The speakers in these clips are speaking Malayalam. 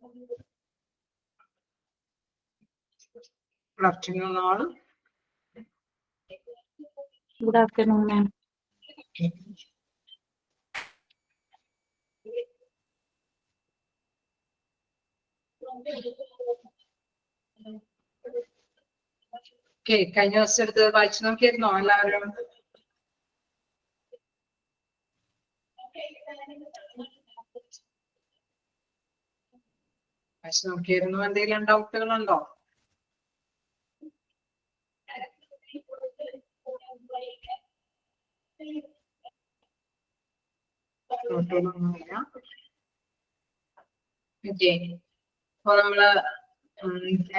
Good afternoon, all. Good afternoon, ma'am. Okay, കഴിഞ്ഞ ദിവസം എടുത്ത് വായിച്ചു നോക്കിയിരുന്നോ എല്ലാവരും? വായിച്ചു നോക്കിയിരുന്നു. എന്തെങ്കിലും ഡൗട്ടുകളുണ്ടോ? ഡൗട്ടുകളൊന്നുമില്ല. ഓക്കെ, അപ്പൊ നമ്മള്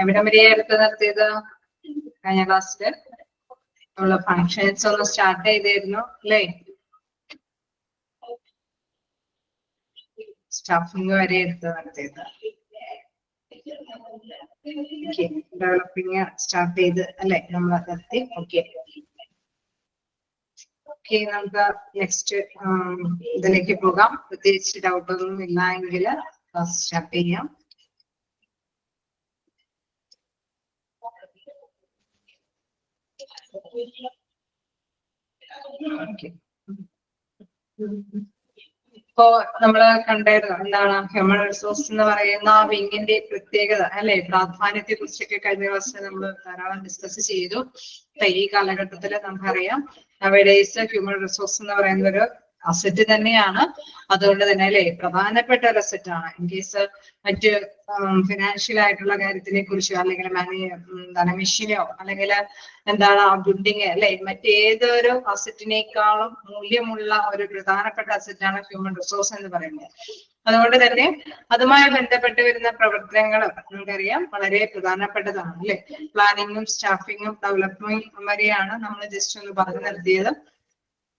എവിടെ വരെയാ എടുത്ത് നിർത്തിയത്? കഴിഞ്ഞ ക്ലാസ്സില് നമ്മള് ഫങ്ഷൻസ് ഒന്ന് സ്റ്റാർട്ട് ചെയ്തിരുന്നു അല്ലേ? സ്റ്റാഫിംഗ് വരെ എടുത്ത് നിർത്തിയത്. ഡെവലപ്പിംഗ് സ്റ്റാർട്ട് ചെയ്ത് അല്ലെ നമ്മൾ നിർത്തി. ഓക്കെ ഓക്കെ, നമുക്ക് നെക്സ്റ്റ് ഇതിലേക്ക് പോകാം. പ്രത്യേകിച്ച് ഡൗട്ടൊന്നും ഇല്ല എങ്കിൽ ക്ലാസ് സ്റ്റാർട്ട് ചെയ്യാം. ഓക്കെ, ഇപ്പോ നമ്മള് കണ്ടായിരുന്നു എന്താണ് ഹ്യൂമൻ റിസോഴ്സ് എന്ന് പറയുന്ന വിങ്ങിന്റെ പ്രത്യേകത അല്ലെ, പ്രാധാന്യത്തെ കുറിച്ചൊക്കെ കഴിഞ്ഞ ദിവസം നമ്മൾ ധാരാളം ഡിസ്കസ് ചെയ്തു. ഈ കാലഘട്ടത്തിൽ നമുക്കറിയാം നവഡേയ്സ് ഹ്യൂമൻ റിസോഴ്സ് എന്ന് പറയുന്ന ഒരു അസറ്റ് തന്നെയാണ്. അതുകൊണ്ട് തന്നെ അല്ലെ പ്രധാനപ്പെട്ട ഒരു അസറ്റ് ആണ്. ഇൻ കേസ് മറ്റ് ഫിനാൻഷ്യൽ ആയിട്ടുള്ള കാര്യത്തിനെ കുറിച്ചോ അല്ലെങ്കിൽ എന്താണ് മെഷീനോ അല്ലെങ്കിൽ എന്താണ് ബിൽഡിങ് അല്ലെ മറ്റേതൊരു അസറ്റിനേക്കാളും മൂല്യമുള്ള ഒരു പ്രധാനപ്പെട്ട അസറ്റാണ് ഹ്യൂമൻ റിസോഴ്സ് എന്ന് പറയുന്നത്. അതുകൊണ്ട് തന്നെ അതുമായി ബന്ധപ്പെട്ട് വരുന്ന പ്രവർത്തനങ്ങൾ നമുക്കറിയാം വളരെ പ്രധാനപ്പെട്ടതാണ് അല്ലെ. പ്ലാനിങ്ങും സ്റ്റാഫിങ്ങും ഡെവലപ്മെന്റും വരെയാണ് നമ്മൾ ജസ്റ്റ് ഒന്ന് പറഞ്ഞു നിർത്തിയത്.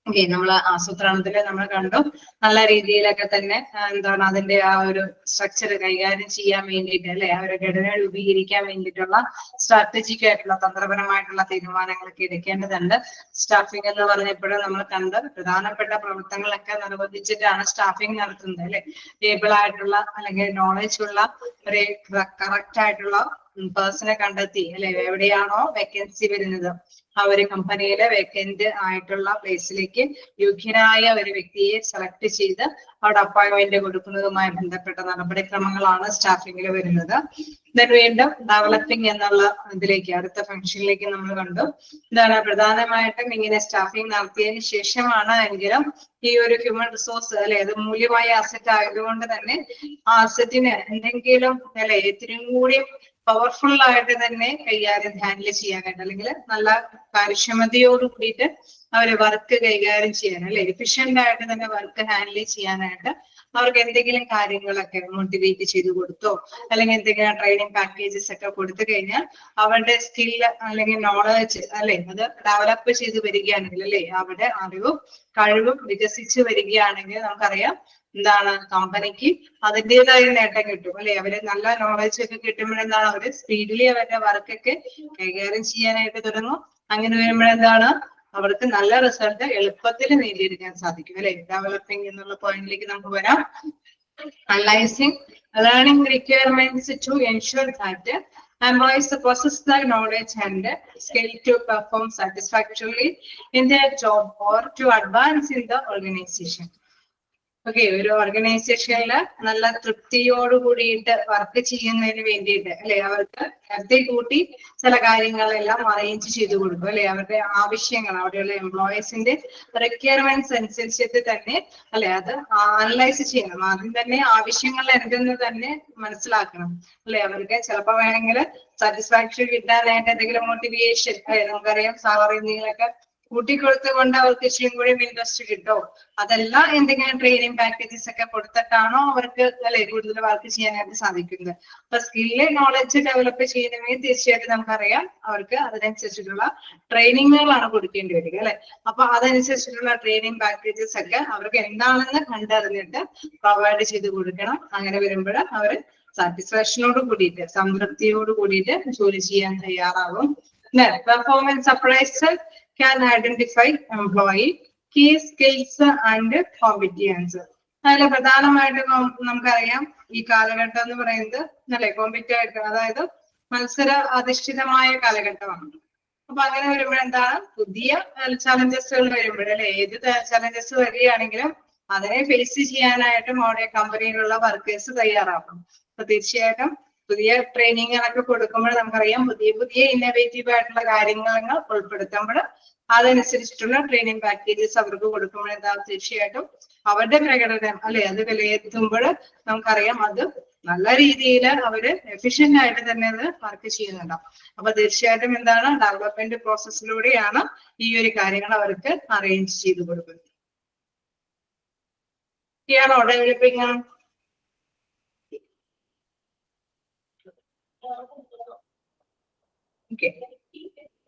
ഓക്കെ, നമ്മൾ ആസൂത്രണത്തില് നമ്മൾ കണ്ടു നല്ല രീതിയിലൊക്കെ തന്നെ എന്താണ് അതിന്റെ ആ ഒരു സ്ട്രക്ചർ കൈകാര്യം ചെയ്യാൻ വേണ്ടിയിട്ട് അല്ലെ, ആ ഒരു ഘടന രൂപീകരിക്കാൻ വേണ്ടിയിട്ടുള്ള സ്ട്രാറ്റജിക് ആയിട്ടുള്ള തന്ത്രപരമായിട്ടുള്ള തീരുമാനങ്ങളൊക്കെ എടുക്കേണ്ടതുണ്ട്. സ്റ്റാഫിംഗ് എന്ന് പറഞ്ഞപ്പോഴും നമ്മൾ കണ്ട് പ്രധാനപ്പെട്ട പ്രവർത്തനങ്ങളൊക്കെ നിർബന്ധിച്ചിട്ടാണ് സ്റ്റാഫിംഗ് നടത്തുന്നത് അല്ലെ. ഏബിൾ ആയിട്ടുള്ള അല്ലെങ്കിൽ നോളജ് ഉള്ള ഒരു കറക്റ്റ് ആയിട്ടുള്ള പേഴ്സണെ കണ്ടെത്തി അല്ലെ, എവിടെയാണോ വേക്കൻസി വരുന്നത് ആ ഒരു കമ്പനിയിലെ വേക്കന്റ് ആയിട്ടുള്ള പ്ലേസിലേക്ക് യോഗ്യനായ ഒരു വ്യക്തിയെ സെലക്ട് ചെയ്ത് അവിടെ അപ്പോയിന്റ്മെന്റ് കൊടുക്കുന്നതുമായി ബന്ധപ്പെട്ട നടപടിക്രമങ്ങളാണ് സ്റ്റാഫിംഗിൽ വരുന്നത്. വീണ്ടും ഡെവലപ്പിംഗ് എന്നുള്ള ഇതിലേക്ക് അടുത്ത ഫംഗ്ഷനിലേക്ക് നമ്മൾ കണ്ടു. എന്താണ് പ്രധാനമായിട്ടും ഇങ്ങനെ സ്റ്റാഫിംഗ് നടത്തിയതിന് ശേഷമാണ് എങ്കിലും ഈ ഒരു ഹ്യൂമൻ റിസോഴ്സ് അല്ലെ അത് മൂല്യമായ അസറ്റ് ആയതുകൊണ്ട് തന്നെ ആ അസറ്റിന് എന്തെങ്കിലും അല്ലെ ഇത്തിരിയും കൂടി പവർഫുൾ ആയിട്ട് തന്നെ കൈകാര്യം ഹാൻഡിൽ ചെയ്യാനായിട്ട് അല്ലെങ്കിൽ നല്ല കാര്യക്ഷമതയോട് കൂടിയിട്ട് അവര് വർക്ക് കൈകാര്യം ചെയ്യാൻ അല്ലെ എഫിഷ്യന്റ് ആയിട്ട് തന്നെ വർക്ക് ഹാൻഡിൽ ചെയ്യാനായിട്ട് അവർക്ക് എന്തെങ്കിലും കാര്യങ്ങളൊക്കെ മോട്ടിവേറ്റ് ചെയ്ത് കൊടുത്തോ അല്ലെങ്കിൽ എന്തെങ്കിലും ട്രെയിനിങ് പാക്കേജസ് ഒക്കെ കൊടുത്തു കഴിഞ്ഞാൽ അവരുടെ സ്കില്ല് അല്ലെങ്കിൽ നോളജ് അല്ലെ അത് ഡെവലപ്പ് ചെയ്ത് വരികയാണെങ്കിൽ അല്ലെ അവരുടെ അറിവും കഴിവും വികസിച്ച് വരികയാണെങ്കിൽ നമുക്കറിയാം എന്താണ് കമ്പനിക്ക് അതിൻ്റെതായ നേട്ടം കിട്ടും അല്ലെ. അവര് നല്ല നോളജ് ഒക്കെ കിട്ടുമ്പോഴെന്താണ് അവര് സ്പീഡിലി അവരുടെ വർക്കൊക്കെ കൈകാര്യം ചെയ്യാനായിട്ട് തുടങ്ങും. അങ്ങനെ വരുമ്പോഴെന്താണ് അവർക്ക് നല്ല റിസൾട്ട് എളുപ്പത്തിൽ നേടിയെടുക്കാൻ സാധിക്കും അല്ലെ. ഡെവലപ്പിംഗ് എന്നുള്ള പോയിന്റിലേക്ക് നമുക്ക് വരാം. Analysing learning requirements to ensure that employees possess the knowledge and skill to perform satisfactorily in their job or to advance in the organization. Okay, ഒരു ഓർഗനൈസേഷനിൽ നല്ല തൃപ്തിയോട് കൂടിയിട്ട് വർക്ക് ചെയ്യുന്നതിന് വേണ്ടിയിട്ട് അല്ലെ അവർക്ക് നേരത്തെ കൂട്ടി ചില കാര്യങ്ങളെല്ലാം അറേഞ്ച് ചെയ്ത് കൊടുക്കും അല്ലെ. അവരുടെ ആവശ്യങ്ങൾ അവിടെയുള്ള എംപ്ലോയീസിന്റെ റിക്വയർമെന്റ്സ് അനുസരിച്ചിട്ട് തന്നെ അല്ലെ അത് അനലൈസ് ചെയ്യണം. ആദ്യം തന്നെ ആവശ്യങ്ങൾ എന്തെന്ന് തന്നെ മനസ്സിലാക്കണം അല്ലെ. അവർക്ക് ചിലപ്പോൾ വേണമെങ്കിൽ സാറ്റിസ്ഫാക്ഷൻ കിട്ടാനായിട്ട് എന്തെങ്കിലും മോട്ടിവേഷൻ അല്ലെ നമുക്കറിയാം സാലറി എന്തെങ്കിലുമൊക്കെ കൂട്ടിക്കൊടുത്തുകൊണ്ട് അവർക്ക് ഇച്ചിരി കൂടി ഇൻട്രസ്റ്റ് കിട്ടും. അതല്ല എന്തെങ്കിലും ട്രെയിനിങ് പാക്കേജസ് ഒക്കെ കൊടുത്തിട്ടാണോ അവർക്ക് അല്ലെ കൂടുതൽ വർക്ക് ചെയ്യാനായിട്ട് സാധിക്കുന്നത്. അപ്പൊ സ്കില്ല് നോളജ് ഡെവലപ്പ് ചെയ്യുന്നതെങ്കിൽ തീർച്ചയായിട്ടും നമുക്കറിയാം അവർക്ക് അതിനനുസരിച്ചിട്ടുള്ള ട്രെയിനിങ്ങുകളാണ് കൊടുക്കേണ്ടി വരിക അല്ലെ. അപ്പൊ അതനുസരിച്ചിട്ടുള്ള ട്രെയിനിങ് പാക്കേജസ് ഒക്കെ അവർക്ക് എന്താണെന്ന് കണ്ടറിഞ്ഞിട്ട് പ്രൊവൈഡ് ചെയ്ത് കൊടുക്കണം. അങ്ങനെ വരുമ്പോൾ അവർ സാറ്റിസ്ഫാക്ഷനോട് കൂടിയിട്ട് സംതൃപ്തിയോട് കൂടിയിട്ട് ജോലി ചെയ്യാൻ തയ്യാറാവും. Performance appraisal can identify employee key skills and competence. അതിൽ പ്രധാനമായിട്ടും നമുക്കറിയാം ഈ കാലഘട്ടം എന്ന് പറയുന്നത് അല്ലെ കോമ്പറ്റീവ്, അതായത് മത്സര അധിഷ്ഠിതമായ കാലഘട്ടമാണ്. അപ്പൊ അങ്ങനെ വരുമ്പോൾ എന്താണ്, പുതിയ ചലഞ്ചസുകൾ വരുമ്പോഴല്ലേ, ഏത് ചലഞ്ചസ് വരികയാണെങ്കിലും അതിനെ ഫേസ് ചെയ്യാനായിട്ടും അവിടെ കമ്പനിയിലുള്ള വർക്കേഴ്സ് തയ്യാറാക്കും. അപ്പൊ തീർച്ചയായിട്ടും പുതിയ ട്രെയിനിങ്ങുകളൊക്കെ കൊടുക്കുമ്പോൾ നമുക്കറിയാം പുതിയ പുതിയ ഇന്നോവേറ്റീവ് ആയിട്ടുള്ള കാര്യങ്ങൾ ഉൾപ്പെടുത്തുമ്പോൾ അതനുസരിച്ചിട്ടുള്ള ട്രെയിനിങ് പാക്കേജസ് അവർക്ക് കൊടുക്കുമ്പോൾ എന്താ, തീർച്ചയായിട്ടും അവരുടെ പ്രകടനം അല്ലെ അത് വിലയിരുത്തുമ്പോൾ നമുക്കറിയാം അത് നല്ല രീതിയിൽ അവര് എഫിഷ്യന്റ് ആയിട്ട് തന്നെ അത് വർക്ക് ചെയ്യുന്നുണ്ടാവും. അപ്പൊ തീർച്ചയായിട്ടും എന്താണ്, ഡെവലപ്മെന്റ് പ്രോസസ്സിലൂടെയാണ് ഈ ഒരു കാര്യങ്ങൾ അവർക്ക് അറേഞ്ച് ചെയ്ത് കൊടുക്കുന്നത്. ാണോ ഡെവലപ്പിംഗ്? ഓക്കെ.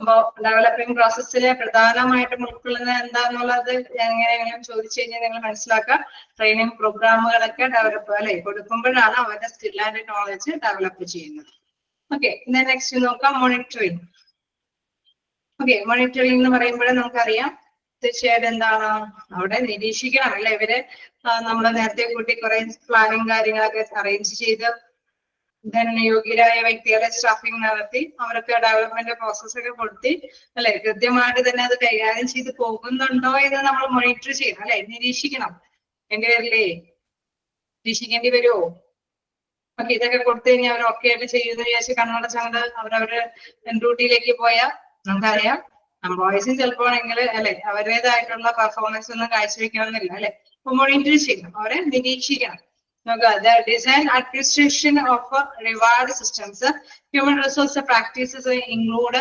അപ്പോ ഡെവലപ്പിംഗ് പ്രോസസ്സിലെ പ്രധാനമായിട്ടും ഉൾക്കൊള്ളുന്നത് എന്താന്നുള്ളത് എങ്ങനെയെങ്കിലും ചോദിച്ചു കഴിഞ്ഞാൽ നിങ്ങൾ മനസ്സിലാക്കുക. ട്രെയിനിങ് പ്രോഗ്രാമുകളൊക്കെ ഡെവലപ്പ് അല്ലെ കൊടുക്കുമ്പോഴാണ് അവരുടെ സ്കിൽ ആൻഡ് നോളജ് ഡെവലപ്പ് ചെയ്യുന്നത്. ഓക്കെ, നെക്സ്റ്റ് നോക്കാം മോണിറ്ററിങ്. ഓക്കെ, മോണിറ്ററിങ് എന്ന് പറയുമ്പോൾ നമുക്കറിയാം തീർച്ചയായിട്ടും എന്താണ്, അവിടെ നിരീക്ഷിക്കണം അല്ലെ. ഇവരെ നമ്മൾ നേരത്തെ കൂട്ടി കുറെ പ്ലാനിങ് കാര്യങ്ങളൊക്കെ അറേഞ്ച് ചെയ്ത് യോഗ്യരായ വ്യക്തികളെ സ്റ്റാഫിംഗ് നടത്തി അവർക്ക് ഡെവലപ്മെന്റ് പ്രോസസ് ഒക്കെ കൊടുത്തി അല്ലെ കൃത്യമായിട്ട് തന്നെ അത് കൈകാര്യം ചെയ്ത് പോകുന്നുണ്ടോ എന്ന് നമ്മൾ മോണിറ്റർ ചെയ്യണം അല്ലെ, നിരീക്ഷിക്കണം. എന്റെ പേരില്ലേ നിരീക്ഷിക്കേണ്ടി വരുമോ? ഓക്കെ, ഇതൊക്കെ കൊടുത്തു കഴിഞ്ഞാൽ അവർ ഒക്കെ ആയിട്ട് ചെയ്യുന്ന വിചാരിച്ച് കണ്ണടച്ചങ്ങട് അവരവരുടെ ഡ്യൂട്ടിയിലേക്ക് പോയാൽ നമുക്കറിയാം എംപ്ലോയീസും ചിലപ്പോൾ ആണെങ്കിൽ അല്ലെ അവരുടേതായിട്ടുള്ള പെർഫോമൻസ് ഒന്നും കാഴ്ചവെക്കണമെന്നില്ല അല്ലെ. അപ്പൊ മോണിറ്റർ ചെയ്യണം, അവരെ നിരീക്ഷിക്കണം. The design administration of reward systems, human resource practices include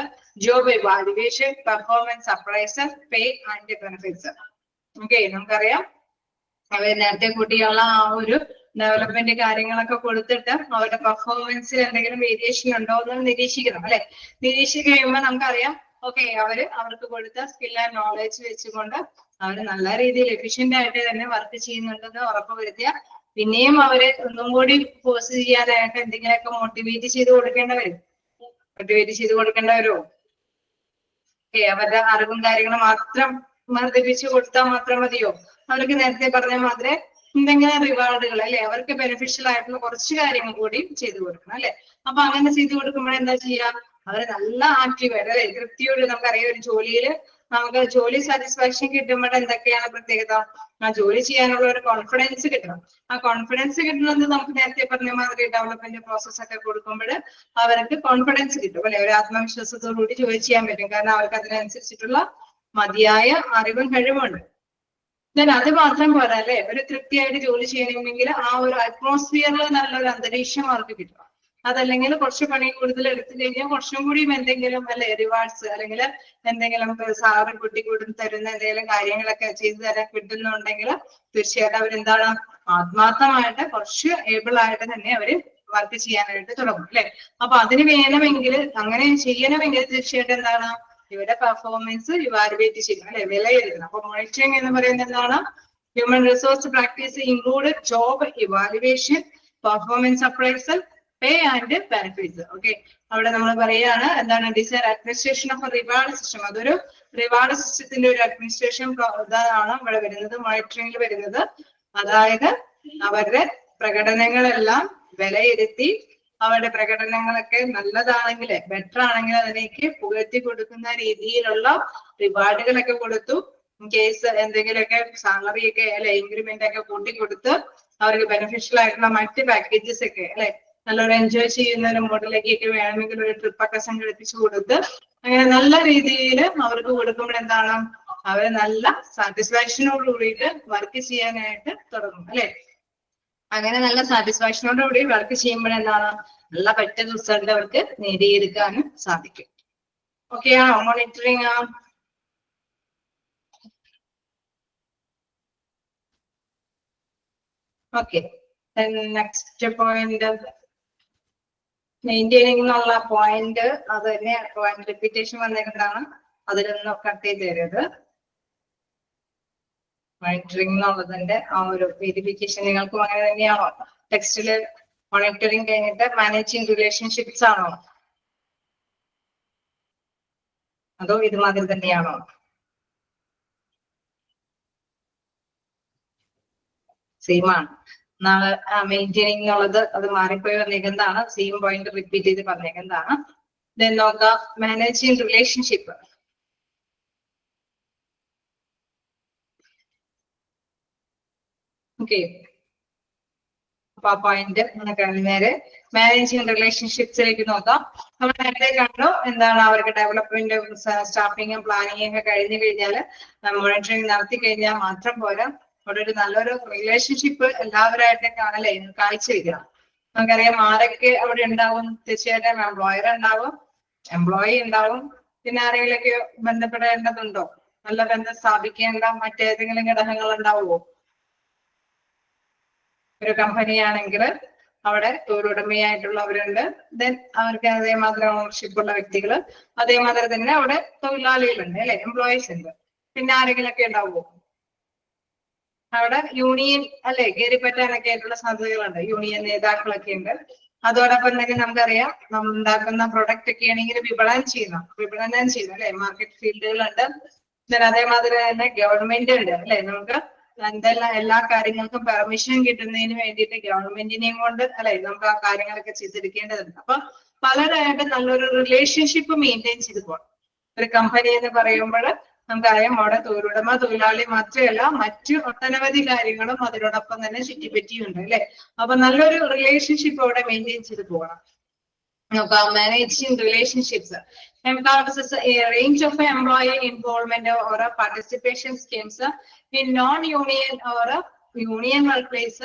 job evaluation, performance appraisal, pay and benefits. Okay, നമുക്കറിയാം അവർ നേരത്തെ കൂട്ടിയുള്ള ആ ഒരു ഡെവലപ്മെന്റ് കാര്യങ്ങളൊക്കെ കൊടുത്തിട്ട് അവരുടെ പെർഫോമൻസിൽ എന്തെങ്കിലും വേരിയേഷൻ ഉണ്ടോ എന്ന് നിരീക്ഷിക്കണം അല്ലെ. നിരീക്ഷിച്ച് കഴിയുമ്പോൾ നമുക്കറിയാം ഓക്കെ അവർക്ക് കൊടുത്ത സ്കിൽ ആൻഡ് നോളജ് വെച്ചുകൊണ്ട് അവർ നല്ല രീതിയിൽ എഫിഷ്യന്റ് ആയിട്ട് തന്നെ വർക്ക് ചെയ്യുന്നുണ്ടെന്ന് ഉറപ്പുവരുത്തിയ പിന്നെയും അവരെ ഒന്നും കൂടി ഫോഴ്സ് ചെയ്യാനായിട്ട് എന്തെങ്കിലുമൊക്കെ മോട്ടിവേറ്റ് ചെയ്ത് കൊടുക്കേണ്ടവരോ? അവരുടെ അറിവും കാര്യങ്ങളും മാത്രം വർദ്ധിപ്പിച്ചു കൊടുത്താൽ മാത്രം മതിയോ? അവർക്ക് നേരത്തെ പറഞ്ഞ മാതിരി എന്തെങ്കിലും റിവാർഡുകൾ അല്ലെ, അവർക്ക് ബെനിഫിഷ്യൽ ആയിട്ടുള്ള കുറച്ച് കാര്യങ്ങൾ കൂടി ചെയ്തു കൊടുക്കണം അല്ലെ. അപ്പൊ അങ്ങനെ ചെയ്തു കൊടുക്കുമ്പോൾ എന്താ ചെയ്യാ, അവര് നല്ല ആക്റ്റീവായിട്ട് അല്ലെ തൃപ്തിയോട്. നമുക്കറിയാം ഒരു ജോലിയിൽ നമുക്ക് ജോലി സാറ്റിസ്ഫാക്ഷൻ കിട്ടുമ്പോൾ എന്തൊക്കെയാണ് പ്രത്യേകത, ആ ജോലി ചെയ്യാനുള്ള ഒരു കോൺഫിഡൻസ് കിട്ടണം. ആ കോൺഫിഡൻസ് കിട്ടുന്നത് നമുക്ക് നേരത്തെ പറഞ്ഞ മാതിരി ഡെവലപ്മെന്റ് പ്രോസസ് ഒക്കെ കൊടുക്കുമ്പോൾ അവർക്ക് കോൺഫിഡൻസ് കിട്ടും അല്ലെ, ഒരു ആത്മവിശ്വാസത്തോടുകൂടി ജോലി ചെയ്യാൻ പറ്റും. കാരണം അവർക്ക് അതിനനുസരിച്ചിട്ടുള്ള മതിയായ അറിവും കഴിവുണ്ട്. അത് മാത്രം പോരാ അല്ലെ, ഒരു തൃപ്തിയായിട്ട് ജോലി ചെയ്യണമെങ്കിൽ ആ ഒരു അറ്റ്മോസ്ഫിയറിൽ നല്ലൊരു അന്തരീക്ഷം അവർക്ക് കിട്ടും. അതല്ലെങ്കിൽ കുറച്ച് പണി കൂടുതൽ എടുത്തു കഴിഞ്ഞാൽ കുറച്ചും കൂടി എന്തെങ്കിലും അല്ലെ റിവാർഡ്സ് അല്ലെങ്കിൽ എന്തെങ്കിലും സാറ് കുട്ടിക്കൂടും തരുന്ന എന്തെങ്കിലും കാര്യങ്ങളൊക്കെ ചെയ്തു തരാൻ കിട്ടുന്നുണ്ടെങ്കിൽ തീർച്ചയായിട്ടും അവരെന്താണ് ആത്മാർത്ഥമായിട്ട് കുറച്ച് ഏബിൾ ആയിട്ട് തന്നെ അവര് വർക്ക് ചെയ്യാനായിട്ട് തുടങ്ങും അല്ലെ. അപ്പൊ അതിന് വേണമെങ്കിൽ അങ്ങനെ ചെയ്യണമെങ്കിൽ തീർച്ചയായിട്ടും എന്താണ് ഇവരുടെ പെർഫോമൻസ് ഇവാലുവേറ്റ് ചെയ്യണം അല്ലെ, വിലയിരുത്തണം. അപ്പൊ മോണിറ്ററിംഗ് എന്ന് പറയുന്നത് എന്താണ്, human resource practice include job evaluation, performance appraisal, pay and benefits. Okay, അവിടെ നമ്മൾ പറയാണ് എന്താണ് design administration of reward system. അതൊരു റിവാർഡ് സിസ്റ്റത്തിന്റെ ഒരു അഡ്മിനിസ്ട്രേഷൻ ഇതാണ് ഇവിടെ വരുന്നത്, മോണിറ്ററിംഗിൽ വരുന്നത്. അതായത് അവരുടെ പ്രകടനങ്ങളെല്ലാം വിലയിരുത്തി അവരുടെ പ്രകടനങ്ങളൊക്കെ നല്ലതാണെങ്കിൽ ബെറ്റർ ആണെങ്കിൽ അതിലേക്ക് പുകഴ്ത്തി കൊടുക്കുന്ന രീതിയിലുള്ള റിവാർഡുകളൊക്കെ കൊടുത്തു. കേസ് എന്തെങ്കിലുമൊക്കെ സാലറി ഒക്കെ അല്ലെ ഇൻക്രിമെന്റ് ഒക്കെ കൂട്ടിക്കൊടുത്ത് അവർക്ക് ബെനിഫിഷ്യൽ ആയിട്ടുള്ള മറ്റ് പാക്കേജസ് ഒക്കെ അല്ലെ നല്ലൊരു എൻജോയ് ചെയ്യുന്ന ഒരു മോഡലിലേക്കൊക്കെ വേണമെങ്കിൽ ഒരു ട്രിപ്പൊക്കെ സംഘടിപ്പിച്ചു കൊടുത്ത് അങ്ങനെ നല്ല രീതിയിൽ അവർക്ക് കൊടുക്കുമ്പോൾ എന്താണ് അവർ നല്ല സാറ്റിസ്ഫാക്ഷനോട് കൂടിയിട്ട് വർക്ക് ചെയ്യാനായിട്ട് തുടങ്ങും അല്ലെ. അങ്ങനെ നല്ല സാറ്റിസ്ഫാക്ഷനോട് കൂടി വർക്ക് ചെയ്യുമ്പോൾ എന്താണ് നല്ല പെട്ടെന്ന് റിസൾട്ട് അവർക്ക് നേടിയെടുക്കാനും സാധിക്കും. ഓക്കെ ആണോ monitoring? Okay, next point maintaining എന്നുള്ള പോയിന്റ് അത് തന്നെ പോയിന്റ് റിപ്പീറ്റേഷൻ വന്നേക്കുന്നതാണ്, അതിലൊന്ന് കട്ട് ചെയ്ത് തരുന്നത്. മോണിറ്ററിംഗ് എന്നുള്ളതിന്റെ ആ ഒരു വെരിഫിക്കേഷൻ നിങ്ങൾക്കും അങ്ങനെ തന്നെയാണോ? ടെക്സ്റ്റില് മോണിറ്ററിംഗ് കഴിഞ്ഞിട്ട് മാനേജിങ് റിലേഷൻഷിപ്സ് ആണോ, അതോ ഇതുമാതിരി തന്നെയാണോ? സെയിം ആണ്. നാളെ മെയിൻറ്റെയിനിങ് എന്നുള്ളത് അത് മാറിപ്പോയി വന്നേക്കുന്നതാണ്. സെയിം പോയിന്റ് റിപ്പീറ്റ് ചെയ്ത് പറഞ്ഞേക്കുന്നതാണ്. ദെൻ നോക്കാം മാനേജിങ് റിലേഷൻഷിപ്പ്. ഓക്കെ, അപ്പൊ ആ പോയിന്റ് നേരെ മാനേജിങ് റിലേഷൻഷിപ്സിലേക്ക് നോക്കാം. നമ്മൾ നേരത്തെ കണ്ടു എന്താണ് അവർക്ക് ഡെവലപ്മെന്റ്, സ്റ്റാഫിങ്ങും പ്ലാനിങ്ങും ഒക്കെ കഴിഞ്ഞു കഴിഞ്ഞാൽ മോണിറ്ററിങ് നടത്തി കഴിഞ്ഞാൽ മാത്രം പോരാ, അവിടെ ഒരു നല്ലൊരു റിലേഷൻഷിപ്പ് എല്ലാവരായിട്ടും കാണല്ലേ കാഴ്ചവെക്കണം. നമുക്കറിയാം ആരൊക്കെ അവിടെ ഉണ്ടാവും. തീർച്ചയായിട്ടും എംപ്ലോയർ ഉണ്ടാവും, എംപ്ലോയി ഉണ്ടാവും, പിന്നെ ആരെങ്കിലൊക്കെ ബന്ധപ്പെടേണ്ടതുണ്ടോ, നല്ല ബന്ധം സ്ഥാപിക്കേണ്ട മറ്റേതെങ്കിലും ഘടകങ്ങൾ ഉണ്ടാവുമോ? ഒരു കമ്പനിയാണെങ്കിൽ അവിടെ തൊഴിലുടമയായിട്ടുള്ളവരുണ്ട്, ദെൻ അവർക്ക് അതേമാതിരി ഓണർഷിപ്പ് ഉള്ള വ്യക്തികൾ, അതേമാതിരി തന്നെ അവിടെ തൊഴിലാളികളുണ്ട് അല്ലെ, എംപ്ലോയീസ് ഉണ്ട്. പിന്നെ ആരെങ്കിലൊക്കെ ഉണ്ടാവുമോ? അവിടെ യൂണിയൻ അല്ലെ കയറി പറ്റാനൊക്കെ ആയിട്ടുള്ള സാധ്യതകളുണ്ട്, യൂണിയൻ നേതാക്കളൊക്കെ ഉണ്ട്. അതോടൊപ്പം തന്നെ നമുക്കറിയാം നമ്മൾ ഉണ്ടാക്കുന്ന പ്രൊഡക്റ്റ് ഒക്കെ ആണെങ്കിൽ വിപണനം ചെയ്യുന്നു അല്ലെ, മാർക്കറ്റ് ഫീൽഡുകളുണ്ട്. അതേമാതിരി തന്നെ ഗവൺമെന്റ് ഉണ്ട് അല്ലെ, നമുക്ക് എന്തെല്ലാം എല്ലാ കാര്യങ്ങൾക്കും പെർമിഷൻ കിട്ടുന്നതിന് വേണ്ടിയിട്ട് ഗവൺമെന്റിനെയും കൊണ്ട് അല്ലെ നമുക്ക് ആ കാര്യങ്ങളൊക്കെ ചെയ്തെടുക്കേണ്ടതുണ്ട്. അപ്പൊ പലരായിട്ട് നല്ലൊരു റിലേഷൻഷിപ്പ് മെയിൻറ്റെയിൻ ചെയ്ത് പോകണം. ഒരു കമ്പനി എന്ന് പറയുമ്പോൾ നമുക്കറിയാം അവിടെ തൊഴിലുടമ തൊഴിലാളി മാത്രമല്ല മറ്റു ഒട്ടനവധി കാര്യങ്ങളും അതിനോടൊപ്പം തന്നെ ചുറ്റിപ്പറ്റിയുണ്ട് അല്ലെ. അപ്പൊ നല്ലൊരു റിലേഷൻഷിപ്പ് അവിടെ മെയിൻറ്റെയിൻ ചെയ്ത് പോകണം. നോക്കാം managing relationships. Encompasses a range of employee involvement or participation schemes in non-union or union workplace.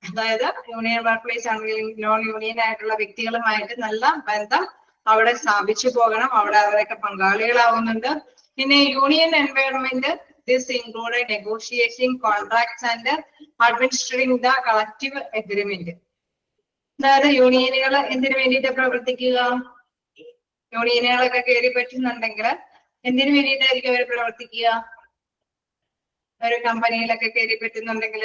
അതായത് യൂണിയൻ വർക്ക് പ്ലേസ് ആണെങ്കിലും നോൺ യൂണിയൻ ആയിട്ടുള്ള വ്യക്തികളുമായിട്ട് നല്ല ബന്ധം അവിടെ സ്ഥാപിച്ചു പോകണം. അവിടെ അവരൊക്കെ പങ്കാളികളാവുന്നുണ്ട്. പിന്നെ union environment, this include negotiating contracts and administrating the collective agreement. അതായത് യൂണിയനുകൾ എന്തിനു വേണ്ടിയിട്ട് പ്രവർത്തിക്കുക, യൂണിയനുകളൊക്കെ കയറി പറ്റുന്നുണ്ടെങ്കിൽ എന്തിനു വേണ്ടിയിട്ടായിരിക്കും അവർ പ്രവർത്തിക്കുക? ഒരു കമ്പനിയിലൊക്കെ കയറി പറ്റുന്നുണ്ടെങ്കിൽ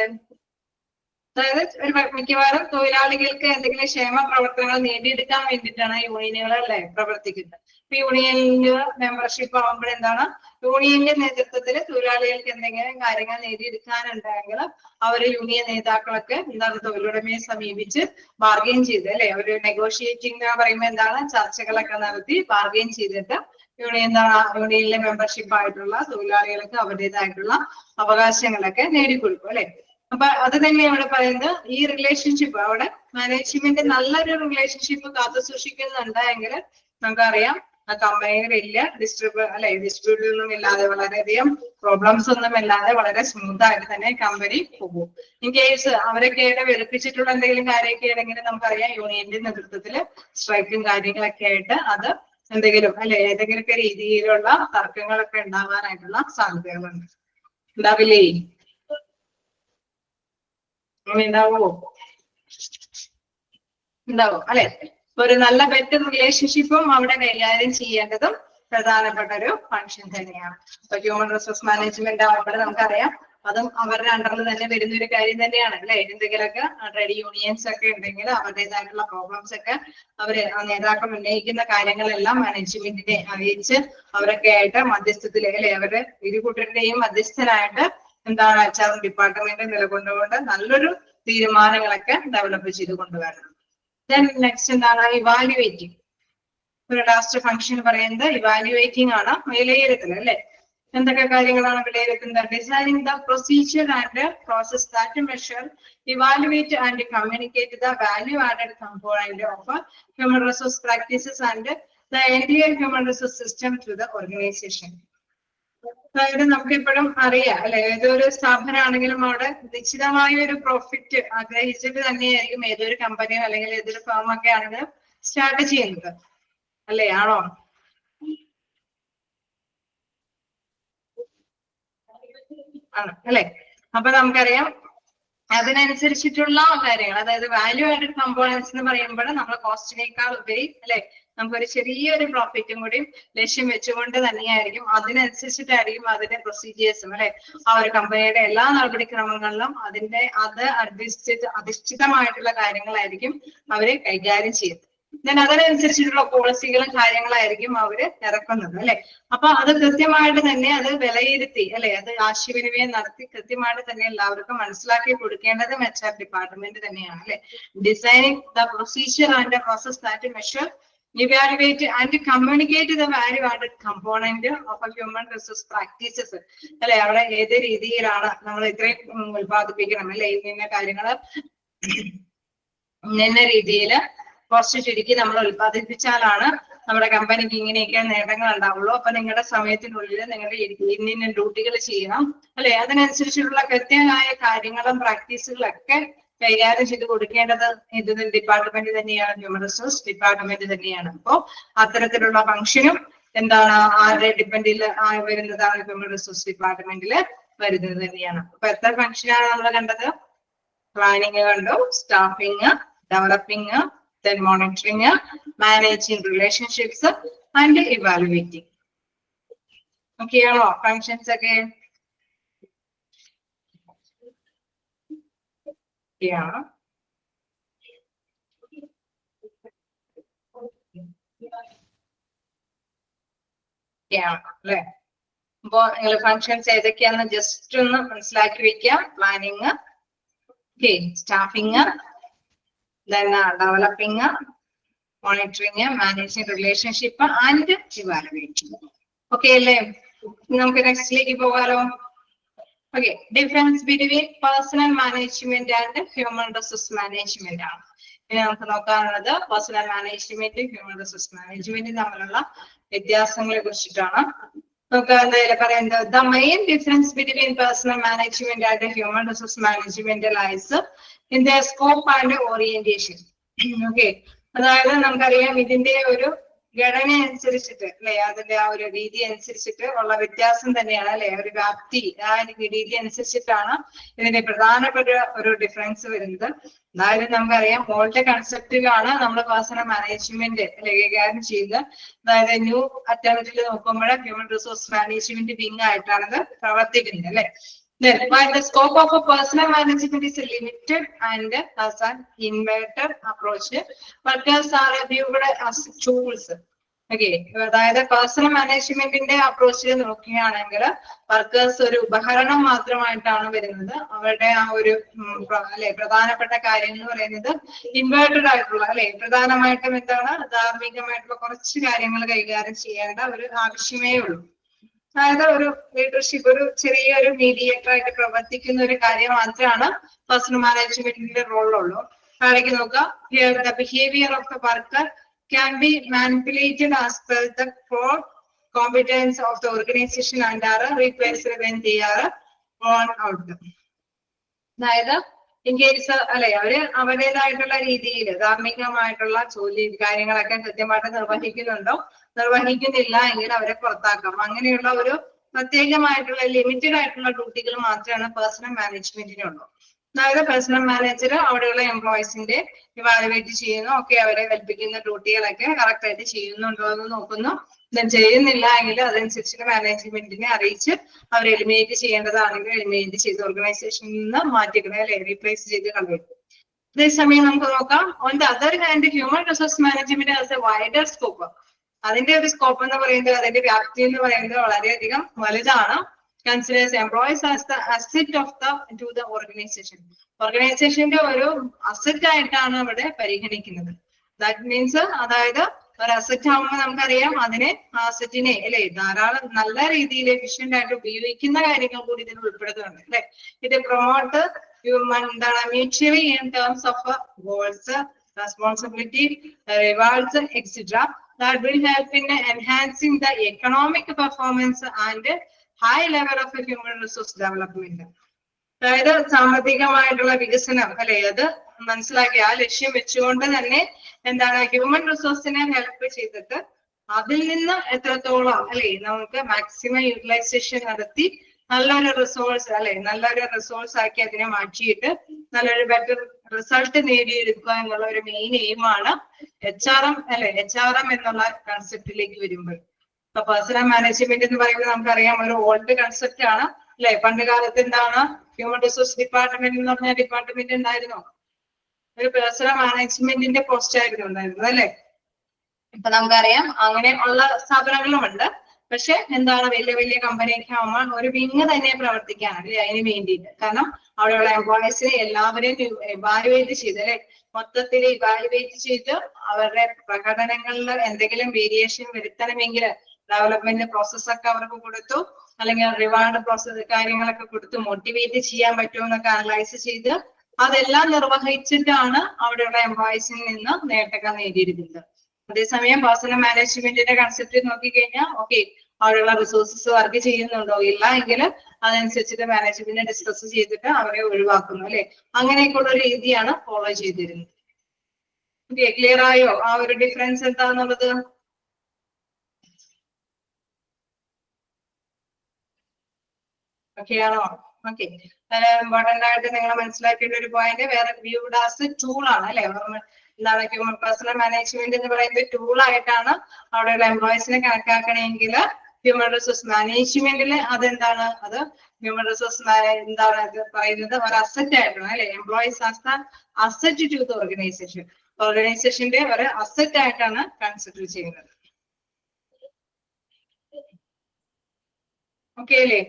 അതായത് ഒരു മിക്കവാറും തൊഴിലാളികൾക്ക് എന്തെങ്കിലും ക്ഷേമ പ്രവർത്തനങ്ങൾ നേടിയെടുക്കാൻ വേണ്ടിയിട്ടാണ് യൂണിയനുകൾ അല്ലെ പ്രവർത്തിക്കുന്നത്. ഇപ്പൊ യൂണിയനിൽ മെമ്പർഷിപ്പ് ആകുമ്പോൾ എന്താണ്, യൂണിയന്റെ നേതൃത്വത്തിൽ തൊഴിലാളികൾക്ക് എന്തെങ്കിലും കാര്യങ്ങൾ നേടിയെടുക്കാനുണ്ടെങ്കിൽ അവര് യൂണിയൻ നേതാക്കളൊക്കെ എന്താണ് തൊഴിലുടമയെ സമീപിച്ച് ബാർഗെയിൻ ചെയ്ത് അല്ലെ, അവര് നെഗോഷിയേറ്റിംഗ് എന്ന് പറയുമ്പോൾ എന്താണ് ചർച്ചകളൊക്കെ നടത്തി ബാർഗെയിൻ ചെയ്തിട്ട് യൂണിയനിലെ മെമ്പർഷിപ്പ് ആയിട്ടുള്ള തൊഴിലാളികൾക്ക് അവരുടേതായിട്ടുള്ള അവകാശങ്ങളൊക്കെ നേടിക്കൊടുക്കും അല്ലെ. അപ്പൊ അത് തന്നെ ഇവിടെ പറയുന്നത് ഈ റിലേഷൻഷിപ്പ് അവിടെ മാനേജ്മെന്റ് നല്ലൊരു റിലേഷൻഷിപ്പ് കാത്തു സൂക്ഷിക്കുന്നുണ്ടെങ്കിൽ നമുക്കറിയാം ആ കമ്പനികളില്ല ഡിസ്ട്രിബ്യൂട്ടർ ഒന്നും ഇല്ലാതെ വളരെയധികം പ്രോബ്ലംസ് ഒന്നും ഇല്ലാതെ വളരെ സ്മൂത്ത് ആയിട്ട് തന്നെ കമ്പനി പോകും. ഇൻ കേസ് അവരൊക്കെ വെളുപ്പിച്ചിട്ടുള്ള എന്തെങ്കിലും കാര്യമൊക്കെ ആണെങ്കിൽ നമുക്കറിയാം യൂണിയന്റെ നേതൃത്വത്തിൽ സ്ട്രൈക്കും കാര്യങ്ങളൊക്കെ ആയിട്ട് അത് എന്തെങ്കിലും അല്ലെ ഏതെങ്കിലുമൊക്കെ രീതിയിലുള്ള തർക്കങ്ങളൊക്കെ ഉണ്ടാവാനായിട്ടുള്ള സാധ്യതകളുണ്ട്. ഉണ്ടാവില്ലേ? ഉണ്ടാവോ? ഉണ്ടാവും അല്ലെ. ഒരു നല്ല ബെറ്റർ റിലേഷൻഷിപ്പും അവിടെ കൈകാര്യം ചെയ്യേണ്ടതും പ്രധാനപ്പെട്ട ഒരു ഫംഗ്ഷൻ തന്നെയാണ്. ഇപ്പൊ ഹ്യൂമൻ റിസോഴ്സ് മാനേജ്മെന്റ് ആവുമ്പോൾ നമുക്കറിയാം അതും അവരുടെ അണ്ടറിൽ തന്നെ വരുന്ന ഒരു കാര്യം തന്നെയാണ് അല്ലെ. എന്തെങ്കിലുമൊക്കെ ട്രേഡ് യൂണിയൻസ് ഒക്കെ ഉണ്ടെങ്കിൽ അവരുടേതായിട്ടുള്ള പ്രോബ്ലംസ് ഒക്കെ അവര് നേതാക്കൾ ഉന്നയിക്കുന്ന കാര്യങ്ങളെല്ലാം മാനേജ്മെന്റിനെ അറിയിച്ച് അവരൊക്കെ ആയിട്ട് മധ്യസ്ഥത്തിൽ അല്ലെ അവരുടെ ഇരുകൂട്ടരുടെയും മധ്യസ്ഥനായിട്ട് എന്താണ് HR ഡിപ്പാർട്ട്മെന്റ് നിലകൊണ്ടുകൊണ്ട് നല്ലൊരു തീരുമാനങ്ങളൊക്കെ ഡെവലപ്പ് ചെയ്ത് കൊണ്ടുവരണം. ദെൻ നെക്സ്റ്റ് എന്താണ് ഇവാലുവേറ്റിംഗ്. ഒരു ലാസ്റ്റ് ഫംഗ്ഷൻ പറയുന്നത് ഇവാലുവേറ്റിംഗ് ആണ്, വിലയിരുത്തൽ അല്ലെ. എന്തൊക്കെ കാര്യങ്ങളാണ് വിലയിരുത്തുന്നത്? Designing the procedure and process that measure, evaluate and communicate the value added component of human resource practices and the entire human resource system to the organisation. അതായത് നമുക്ക് എപ്പോഴും അറിയാം അല്ലെ, ഏതൊരു സ്ഥാപനമാണെങ്കിലും അവിടെ നിശ്ചിതമായ ഒരു പ്രോഫിറ്റ് ആഗ്രഹിച്ചിട്ട് തന്നെയായിരിക്കും ഏതൊരു കമ്പനിയോ അല്ലെങ്കിൽ ഏതൊരു ഫേമൊക്കെ ആണെങ്കിലും സ്റ്റാർട്ട് ചെയ്യുന്നത് അല്ലെ, ആണോ? ആണ് അല്ലെ. അപ്പൊ നമുക്കറിയാം അതിനനുസരിച്ചിട്ടുള്ള കാര്യങ്ങൾ, അതായത് വാല്യൂ ആഡഡ് കമ്പോണൻസ് എന്ന് പറയുമ്പോൾ നമ്മൾ കോസ്റ്റിനേക്കാൾ ഉപരി അല്ലെ നമുക്കൊരു ചെറിയൊരു പ്രോഫിറ്റും കൂടി ലക്ഷ്യം വെച്ചുകൊണ്ട് തന്നെയായിരിക്കും അതിനനുസരിച്ചിട്ടായിരിക്കും അതിന്റെ പ്രൊസീജിയേഴ്സും അല്ലെ ആ ഒരു കമ്പനിയുടെ എല്ലാ നടപടിക്രമങ്ങളിലും അത് അധിഷ്ഠിതമായിട്ടുള്ള കാര്യങ്ങളായിരിക്കും അവര് കൈകാര്യം ചെയ്യുന്നത്. then അതിനനുസരിച്ചിട്ടുള്ള പോളിസികളും കാര്യങ്ങളായിരിക്കും അവര് ഇറക്കുന്നത് അല്ലെ. അപ്പൊ അത് കൃത്യമായിട്ട് തന്നെ അത് വിലയിരുത്തി അല്ലെ, അത് ആശയവിനിമയം നടത്തി കൃത്യമായിട്ട് തന്നെ എല്ലാവർക്കും മനസ്സിലാക്കി കൊടുക്കേണ്ടത് HR ഡിപ്പാർട്ട്മെന്റ് തന്നെയാണ് അല്ലെ. Designing the procedure and the process that measure, evaluate and communicate the value added component of a human resource practices അല്ലെ. അവിടെ ഏത് രീതിയിലാണ് നമ്മൾ ഇത്രയും ഉത്പാദിപ്പിക്കണം അല്ലെ, ഇന്ന കാര്യങ്ങള് ഇന്ന രീതിയിൽ കുറച്ച് ചുരുക്കി നമ്മൾ ഉത്പാദിപ്പിച്ചാലാണ് നമ്മുടെ കമ്പനിക്ക് ഇങ്ങനെയൊക്കെ നേട്ടങ്ങൾ ഉണ്ടാവുള്ളൂ. അപ്പൊ നിങ്ങളുടെ സമയത്തിനുള്ളിൽ നിങ്ങളുടെ ഇന്ന ഡ്യൂട്ടികൾ ചെയ്യണം അല്ലെ. അതിനനുസരിച്ചുള്ള കൃത്യമായ കാര്യങ്ങളും പ്രാക്ടീസുകളൊക്കെ കൈകാര്യം ചെയ്ത് കൊടുക്കേണ്ടത് ഇത് ഡിപ്പാർട്ട്മെന്റ് തന്നെയാണ്, ഹ്യൂമൻ റിസോഴ്സ് ഡിപ്പാർട്ട്മെന്റ് തന്നെയാണ്. അപ്പോ അത്തരത്തിലുള്ള ഫംഗ്ഷനും എന്താണ് ആരുടെ ഡിപ്പെൻഡിൽ വരുന്നതാണ്, ഹ്യൂമൻ റിസോഴ്സ് ഡിപ്പാർട്ട്മെന്റിൽ വരുന്നത് തന്നെയാണ്. അപ്പൊ എത്ര ഫംഗ്ഷനാണ് നമ്മൾ കണ്ടത്? പ്ലാനിങ് കണ്ടു, staffing, developing, then monitoring, managing relationships and evaluating. Okay ആണോ functions ഒക്കെ? Yeah. Yeah, അല്ലേ. അപ്പൊ നിങ്ങൾ ഫങ്ഷൻസ് ഏതൊക്കെയാന്ന് ജസ്റ്റ് ഒന്ന് മനസ്സിലാക്കി വെക്കുക. Planning, okay, staffing, then developing, monitoring, managing relationship and evaluating. Okay അല്ലേ. നമുക്ക് നെക്സ്റ്റിലേക്ക് പോകാലോ. Okay, difference between personal management and human resource management ആണ്. ഇനി നമുക്ക് നോക്കാനുള്ളത് personal management, human resource management തമ്മിലുള്ള വ്യത്യാസങ്ങളെ കുറിച്ചിട്ടാണ്. നമുക്ക് എന്തായാലും പറയുന്നത് the main difference between personal management and human resource management lies in their scope and orientation. Okay, അതായത് നമുക്കറിയാം ഇതിന്റെ ഒരു ഘടന അനുസരിച്ചിട്ട് അല്ലെ, അതിന്റെ ആ ഒരു രീതി അനുസരിച്ചിട്ട് ഉള്ള വ്യത്യാസം തന്നെയാണ് അല്ലെ, ഒരു വ്യാപ്തി ആ രീതി അനുസരിച്ചിട്ടാണ് ഇതിന്റെ പ്രധാനപ്പെട്ട ഒരു ഡിഫറൻസ് വരുന്നത്. അതായത് നമുക്കറിയാം ഓൾഡ് കൺസെപ്റ്റിലാണ് നമ്മൾ പേഴ്സണൽ മാനേജ്മെന്റ് കൈകാര്യം ചെയ്യുന്നത്. അതായത് ന്യൂ അറ്റംപ്റ്റിൽ നോക്കുമ്പോൾ ഹ്യൂമൻ റിസോഴ്സ് മാനേജ്മെന്റ് വിങ് ആയിട്ടാണ് പ്രവർത്തിക്കുന്നത് അല്ലെ. While the scope of a personal management is limited and as an inverted approach, workers are viewed as tools. Okay, അതായത് പേഴ്സണൽ മാനേജ്മെന്റിന്റെ അപ്രോച്ചിൽ നോക്കുകയാണെങ്കിൽ വർക്കേഴ്സ് ഒരു ഉപകരണം മാത്രമായിട്ടാണ് വരുന്നത്. അവരുടെ ആ ഒരു അല്ലെ പ്രധാനപ്പെട്ട കാര്യം എന്ന് പറയുന്നത് ഇൻവേർട്ടഡ് ആയിട്ടുള്ള അല്ലെ, പ്രധാനമായിട്ടും എന്താണ് ധാർമ്മികമായിട്ടുള്ള കുറച്ച് കാര്യങ്ങൾ കൈകാര്യം ചെയ്യേണ്ട ഒരു ആവശ്യമേ ഉള്ളൂ. അതായത് ഒരു ലീഡർഷിപ്പ്, ഒരു ചെറിയൊരു മീഡിയേറ്റർ ആയിട്ട് പ്രവർത്തിക്കുന്ന ഒരു കാര്യം മാത്രമാണ് പേഴ്സണൽ മാനേജ്മെന്റിന്റെ റോളുള്ളൂ. താഴേക്ക് നോക്കുക. The behavior of the worker can be manipulated as per the core competence of the organization and are replaced when they are worn out. അതായത് ഇൻ കേസ് അല്ലെ അവര് അവരുടേതായിട്ടുള്ള രീതിയിൽ ധാർമ്മികമായിട്ടുള്ള ജോലി കാര്യങ്ങളൊക്കെ കൃത്യമായിട്ട് നിർവഹിക്കുന്നില്ല എങ്കിൽ അവരെ പുറത്താക്കാം. അങ്ങനെയുള്ള ഒരു പ്രത്യേകമായിട്ടുള്ള ലിമിറ്റഡ് ആയിട്ടുള്ള ഡ്യൂട്ടികൾ മാത്രമാണ് പേഴ്സണൽ മാനേജ്മെന്റിനുള്ളൂ. അതായത് പേഴ്സണൽ മാനേജർ അവിടെയുള്ള എംപ്ലോയീസിന്റെ ഇവാലുവേറ്റ് ചെയ്യുന്നു, ഒക്കെ അവരെ കൽപ്പിക്കുന്ന ഡ്യൂട്ടികളൊക്കെ കറക്റ്റ് ആയിട്ട് ചെയ്യുന്നുണ്ടോ എന്ന് നോക്കുന്നു. ചെയ്യുന്നില്ല എങ്കിൽ അതനുസരിച്ച് മാനേജ്മെന്റിനെ അറിയിച്ച് അവർ എലിമിനേറ്റ് ചെയ്യേണ്ടതാണെങ്കിൽ എലിമിനേറ്റ് ചെയ്ത് ഓർഗനൈസേഷനിൽ നിന്ന് മാറ്റിക്കണം അല്ലെ, റീപ്ലേസ് ചെയ്ത് കളയും. അതേസമയം നമുക്ക് നോക്കാം on the other hand human resource management has A wider scope. അതിന്റെ ഒരു സ്കോപ്പ് എന്ന് പറയുന്നത്, അതിന്റെ വ്യാപ്തി എന്ന് പറയുന്നത് വളരെയധികം വലുതാണ്. Considers employees as the asset of the organisation. ഓർഗനൈസേഷന്റെ ഒരു അസറ്റ് ആയിട്ടാണ് അവിടെ പരിഗണിക്കുന്നത്. ദാറ്റ് മീൻസ് അതായത് ഒരു അസറ്റ് ആവുമ്പോൾ നമുക്കറിയാം അതിനെ അസറ്റിനെ അല്ലെ ധാരാളം നല്ല രീതിയിൽ എഫിഷ്യന്റ് ആയിട്ട് ഉപയോഗിക്കുന്ന കാര്യങ്ങൾ കൂടി ഇതിൽ ഉൾപ്പെടുത്തുന്നുണ്ട് അല്ലെ. ഇത് പ്രൊമോട്ട് എന്താണ് mutually in terms of goals, responsibility, rewards etcetera that will help in enhancing the economic performance and high level of human resource development. അതായത് സാമ്പത്തികമായിട്ടുള്ള വികസനം അല്ലെ, അത് മനസ്സിലാക്കി ആ ലക്ഷ്യം വെച്ചുകൊണ്ട് തന്നെ എന്താണ് ഹ്യൂമൻ റിസോഴ്സിനെ ഹെൽപ്പ് ചെയ്തിട്ട് അതിൽ നിന്ന് എത്രത്തോളം അല്ലെ നമുക്ക് മാക്സിമം യൂട്ടിലൈസേഷൻ നടത്തി നല്ലൊരു റിസോഴ്സ് അല്ലെ, നല്ലൊരു റിസോഴ്സ് ആക്കി അതിനെ മാറ്റിയിട്ട് നല്ലൊരു ബെറ്റർ റിസൾട്ട് നേടിയെടുക്കുക എന്നുള്ള ഒരു മെയിൻ എയിമാണ് HRM അല്ലെ. HRM എന്നുള്ള കൺസെപ്റ്റിലേക്ക് വരുമ്പോൾ ഇപ്പൊ പേഴ്സണൽ മാനേജ്മെന്റ് എന്ന് പറയുമ്പോൾ നമുക്കറിയാം ഒരു ഓൾഡ് കൺസെപ്റ്റ് ആണ് അല്ലെ. പണ്ട് കാലത്ത് എന്താണ് ഹ്യൂമൻ റിസോഴ്സ് ഡിപ്പാർട്ട്മെന്റ് എന്ന് പറഞ്ഞ ഡിപ്പാർട്ട്മെന്റ് ഉണ്ടായിരുന്നു, ഒരു പേഴ്സണൽ മാനേജ്മെന്റിന്റെ പോസ്റ്റ് ആയിരുന്നു ഉണ്ടായിരുന്നത് അല്ലെ. ഇപ്പൊ നമുക്കറിയാം അങ്ങനെയുള്ള സ്ഥാപനങ്ങളുമുണ്ട്. പക്ഷെ എന്താണ് വലിയ വലിയ കമ്പനിയൊക്കെ ആവുമ്പോൾ ഒരു വിങ് തന്നെ പ്രവർത്തിക്കാണ് അല്ലെ അതിന് വേണ്ടിയിട്ട്. കാരണം അവിടെയുള്ള എംപ്ലോയീസിനെ എല്ലാവരെയും ഇവാലുവേറ്റ് ചെയ്ത് അല്ലെ മൊത്തത്തിൽ ഇവാലുവേറ്റ് ചെയ്ത് അവരുടെ പ്രകടനങ്ങളിൽ എന്തെങ്കിലും വേരിയേഷൻ വരുത്തണമെങ്കിൽ ഡെവലപ്മെന്റ് പ്രോസസ്സൊക്കെ അവർക്ക് കൊടുത്തു, അല്ലെങ്കിൽ റിവാർഡ് പ്രോസസ് കാര്യങ്ങളൊക്കെ കൊടുത്ത് മോട്ടിവേറ്റ് ചെയ്യാൻ പറ്റുമോ എന്നൊക്കെ അനലൈസ് ചെയ്ത് അതെല്ലാം നിർവഹിച്ചിട്ടാണ് അവിടെയുള്ള എംപ്ലോയീസിൽ നിന്ന് നേട്ടങ്ങൾ നേടിയിരിക്കുന്നത്. അതേസമയം പേഴ്സണൽ മാനേജ്മെന്റിന്റെ കൺസെപ്റ്റ് നോക്കിക്കഴിഞ്ഞാൽ ഓക്കെ അവിടെയുള്ള റിസോഴ്സസ് വർക്ക് ചെയ്യുന്നുണ്ടോ, ഇല്ല എങ്കിൽ അതനുസരിച്ചിട്ട് മാനേജ്മെന്റ് ഡിസ്കസ് ചെയ്തിട്ട് അവരെ ഒഴിവാക്കുന്നു അല്ലെ. അങ്ങനെയൊക്കെയുള്ള ഒരു രീതിയാണ് ഫോളോ ചെയ്തിരുന്നത്. ഓക്കെ, ക്ലിയർ ആയോ ആ ഒരു ഡിഫറൻസ് എന്താന്നുള്ളത്? ഓക്കെ ആണോ? ഓക്കെ, ഇമ്പോർട്ടന്റ് ആയിട്ട് നിങ്ങൾ മനസ്സിലാക്കേണ്ട ഒരു പോയിന്റ് വേറെ വ്യൂഡ് ആസ് ടൂൾ ആണ് അല്ലെ. എന്താണ് ഹ്യൂമൻ പേഴ്സണൽ മാനേജ്മെന്റ് എന്ന് പറയുന്നത് ടൂൾ ആയിട്ടാണ് അവിടെയുള്ള എംപ്ലോയീസിനെ കണക്കാക്കണമെങ്കിൽ ഹ്യൂമൻ റിസോഴ്സ് മാനേജ്മെന്റിൽ അതെന്താണ്, അത് ഹ്യൂമൻ റിസോഴ്സ് എന്താണ് അത് പറയുന്നത് ഒരു അസറ്റ് ആയിട്ടാണ് അല്ലെ. Employees as the asset to the organisation, ഓർഗനൈസേഷന്റെ ഒരു അസറ്റ് ആയിട്ടാണ് കൺസിഡർ ചെയ്യുന്നത്. ഓക്കെ അല്ലേ?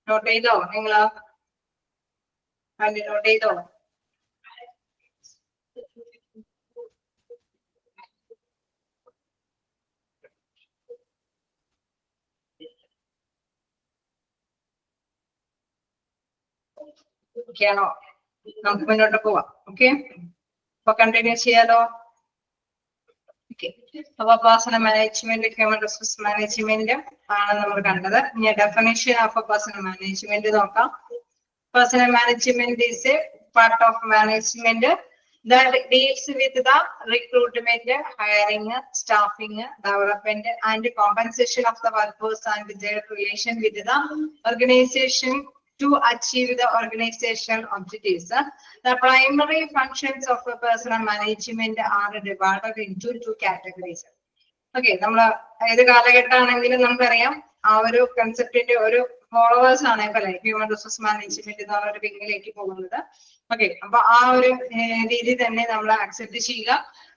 നോട്ട് ചെയ്തോ നിങ്ങള്? നോട്ട് ചെയ്തോ? ഓക്കെ ആണോ? നമുക്ക് മുന്നോട്ട് പോവാം. ഓക്കെ, അപ്പൊ കണ്ടിന്യൂ ചെയ്യാലോ. ഓക്കെ, അപ്പൊ personal management human resource management ആണ് നമ്മൾ കണ്ടത്. ഇനി ഡെഫിനിഷൻ ഓഫ് പേഴ്സണൽ മാനേജ്മെന്റ് നോക്കാം. Personnel management is A part of management that deals with the recruitment, hiring, staffing, development and compensation of the workforce and their relation with the organization to achieve the organizational objectives. The primary functions of personal management are divided into two categories. Okay, നമ്മള് ഏത് കാലഘട്ടമാണെങ്കിലും നമുക്കറിയാം ആ ഒരു കൺസെപ്റ്റിന്റെ ഒരു ഫോളോവേഴ്സ് ആണ് ഇപ്പൊ ഹ്യൂമൻ റിസോഴ്സ് മാനേജ്മെന്റ് എന്നുള്ള ഒരു വിങ്ങിലേക്ക് പോകുന്നത്. ഓക്കെ, അപ്പൊ ആ ഒരു രീതി തന്നെ നമ്മൾ അക്സെപ്റ്റ് ചെയ്യുക.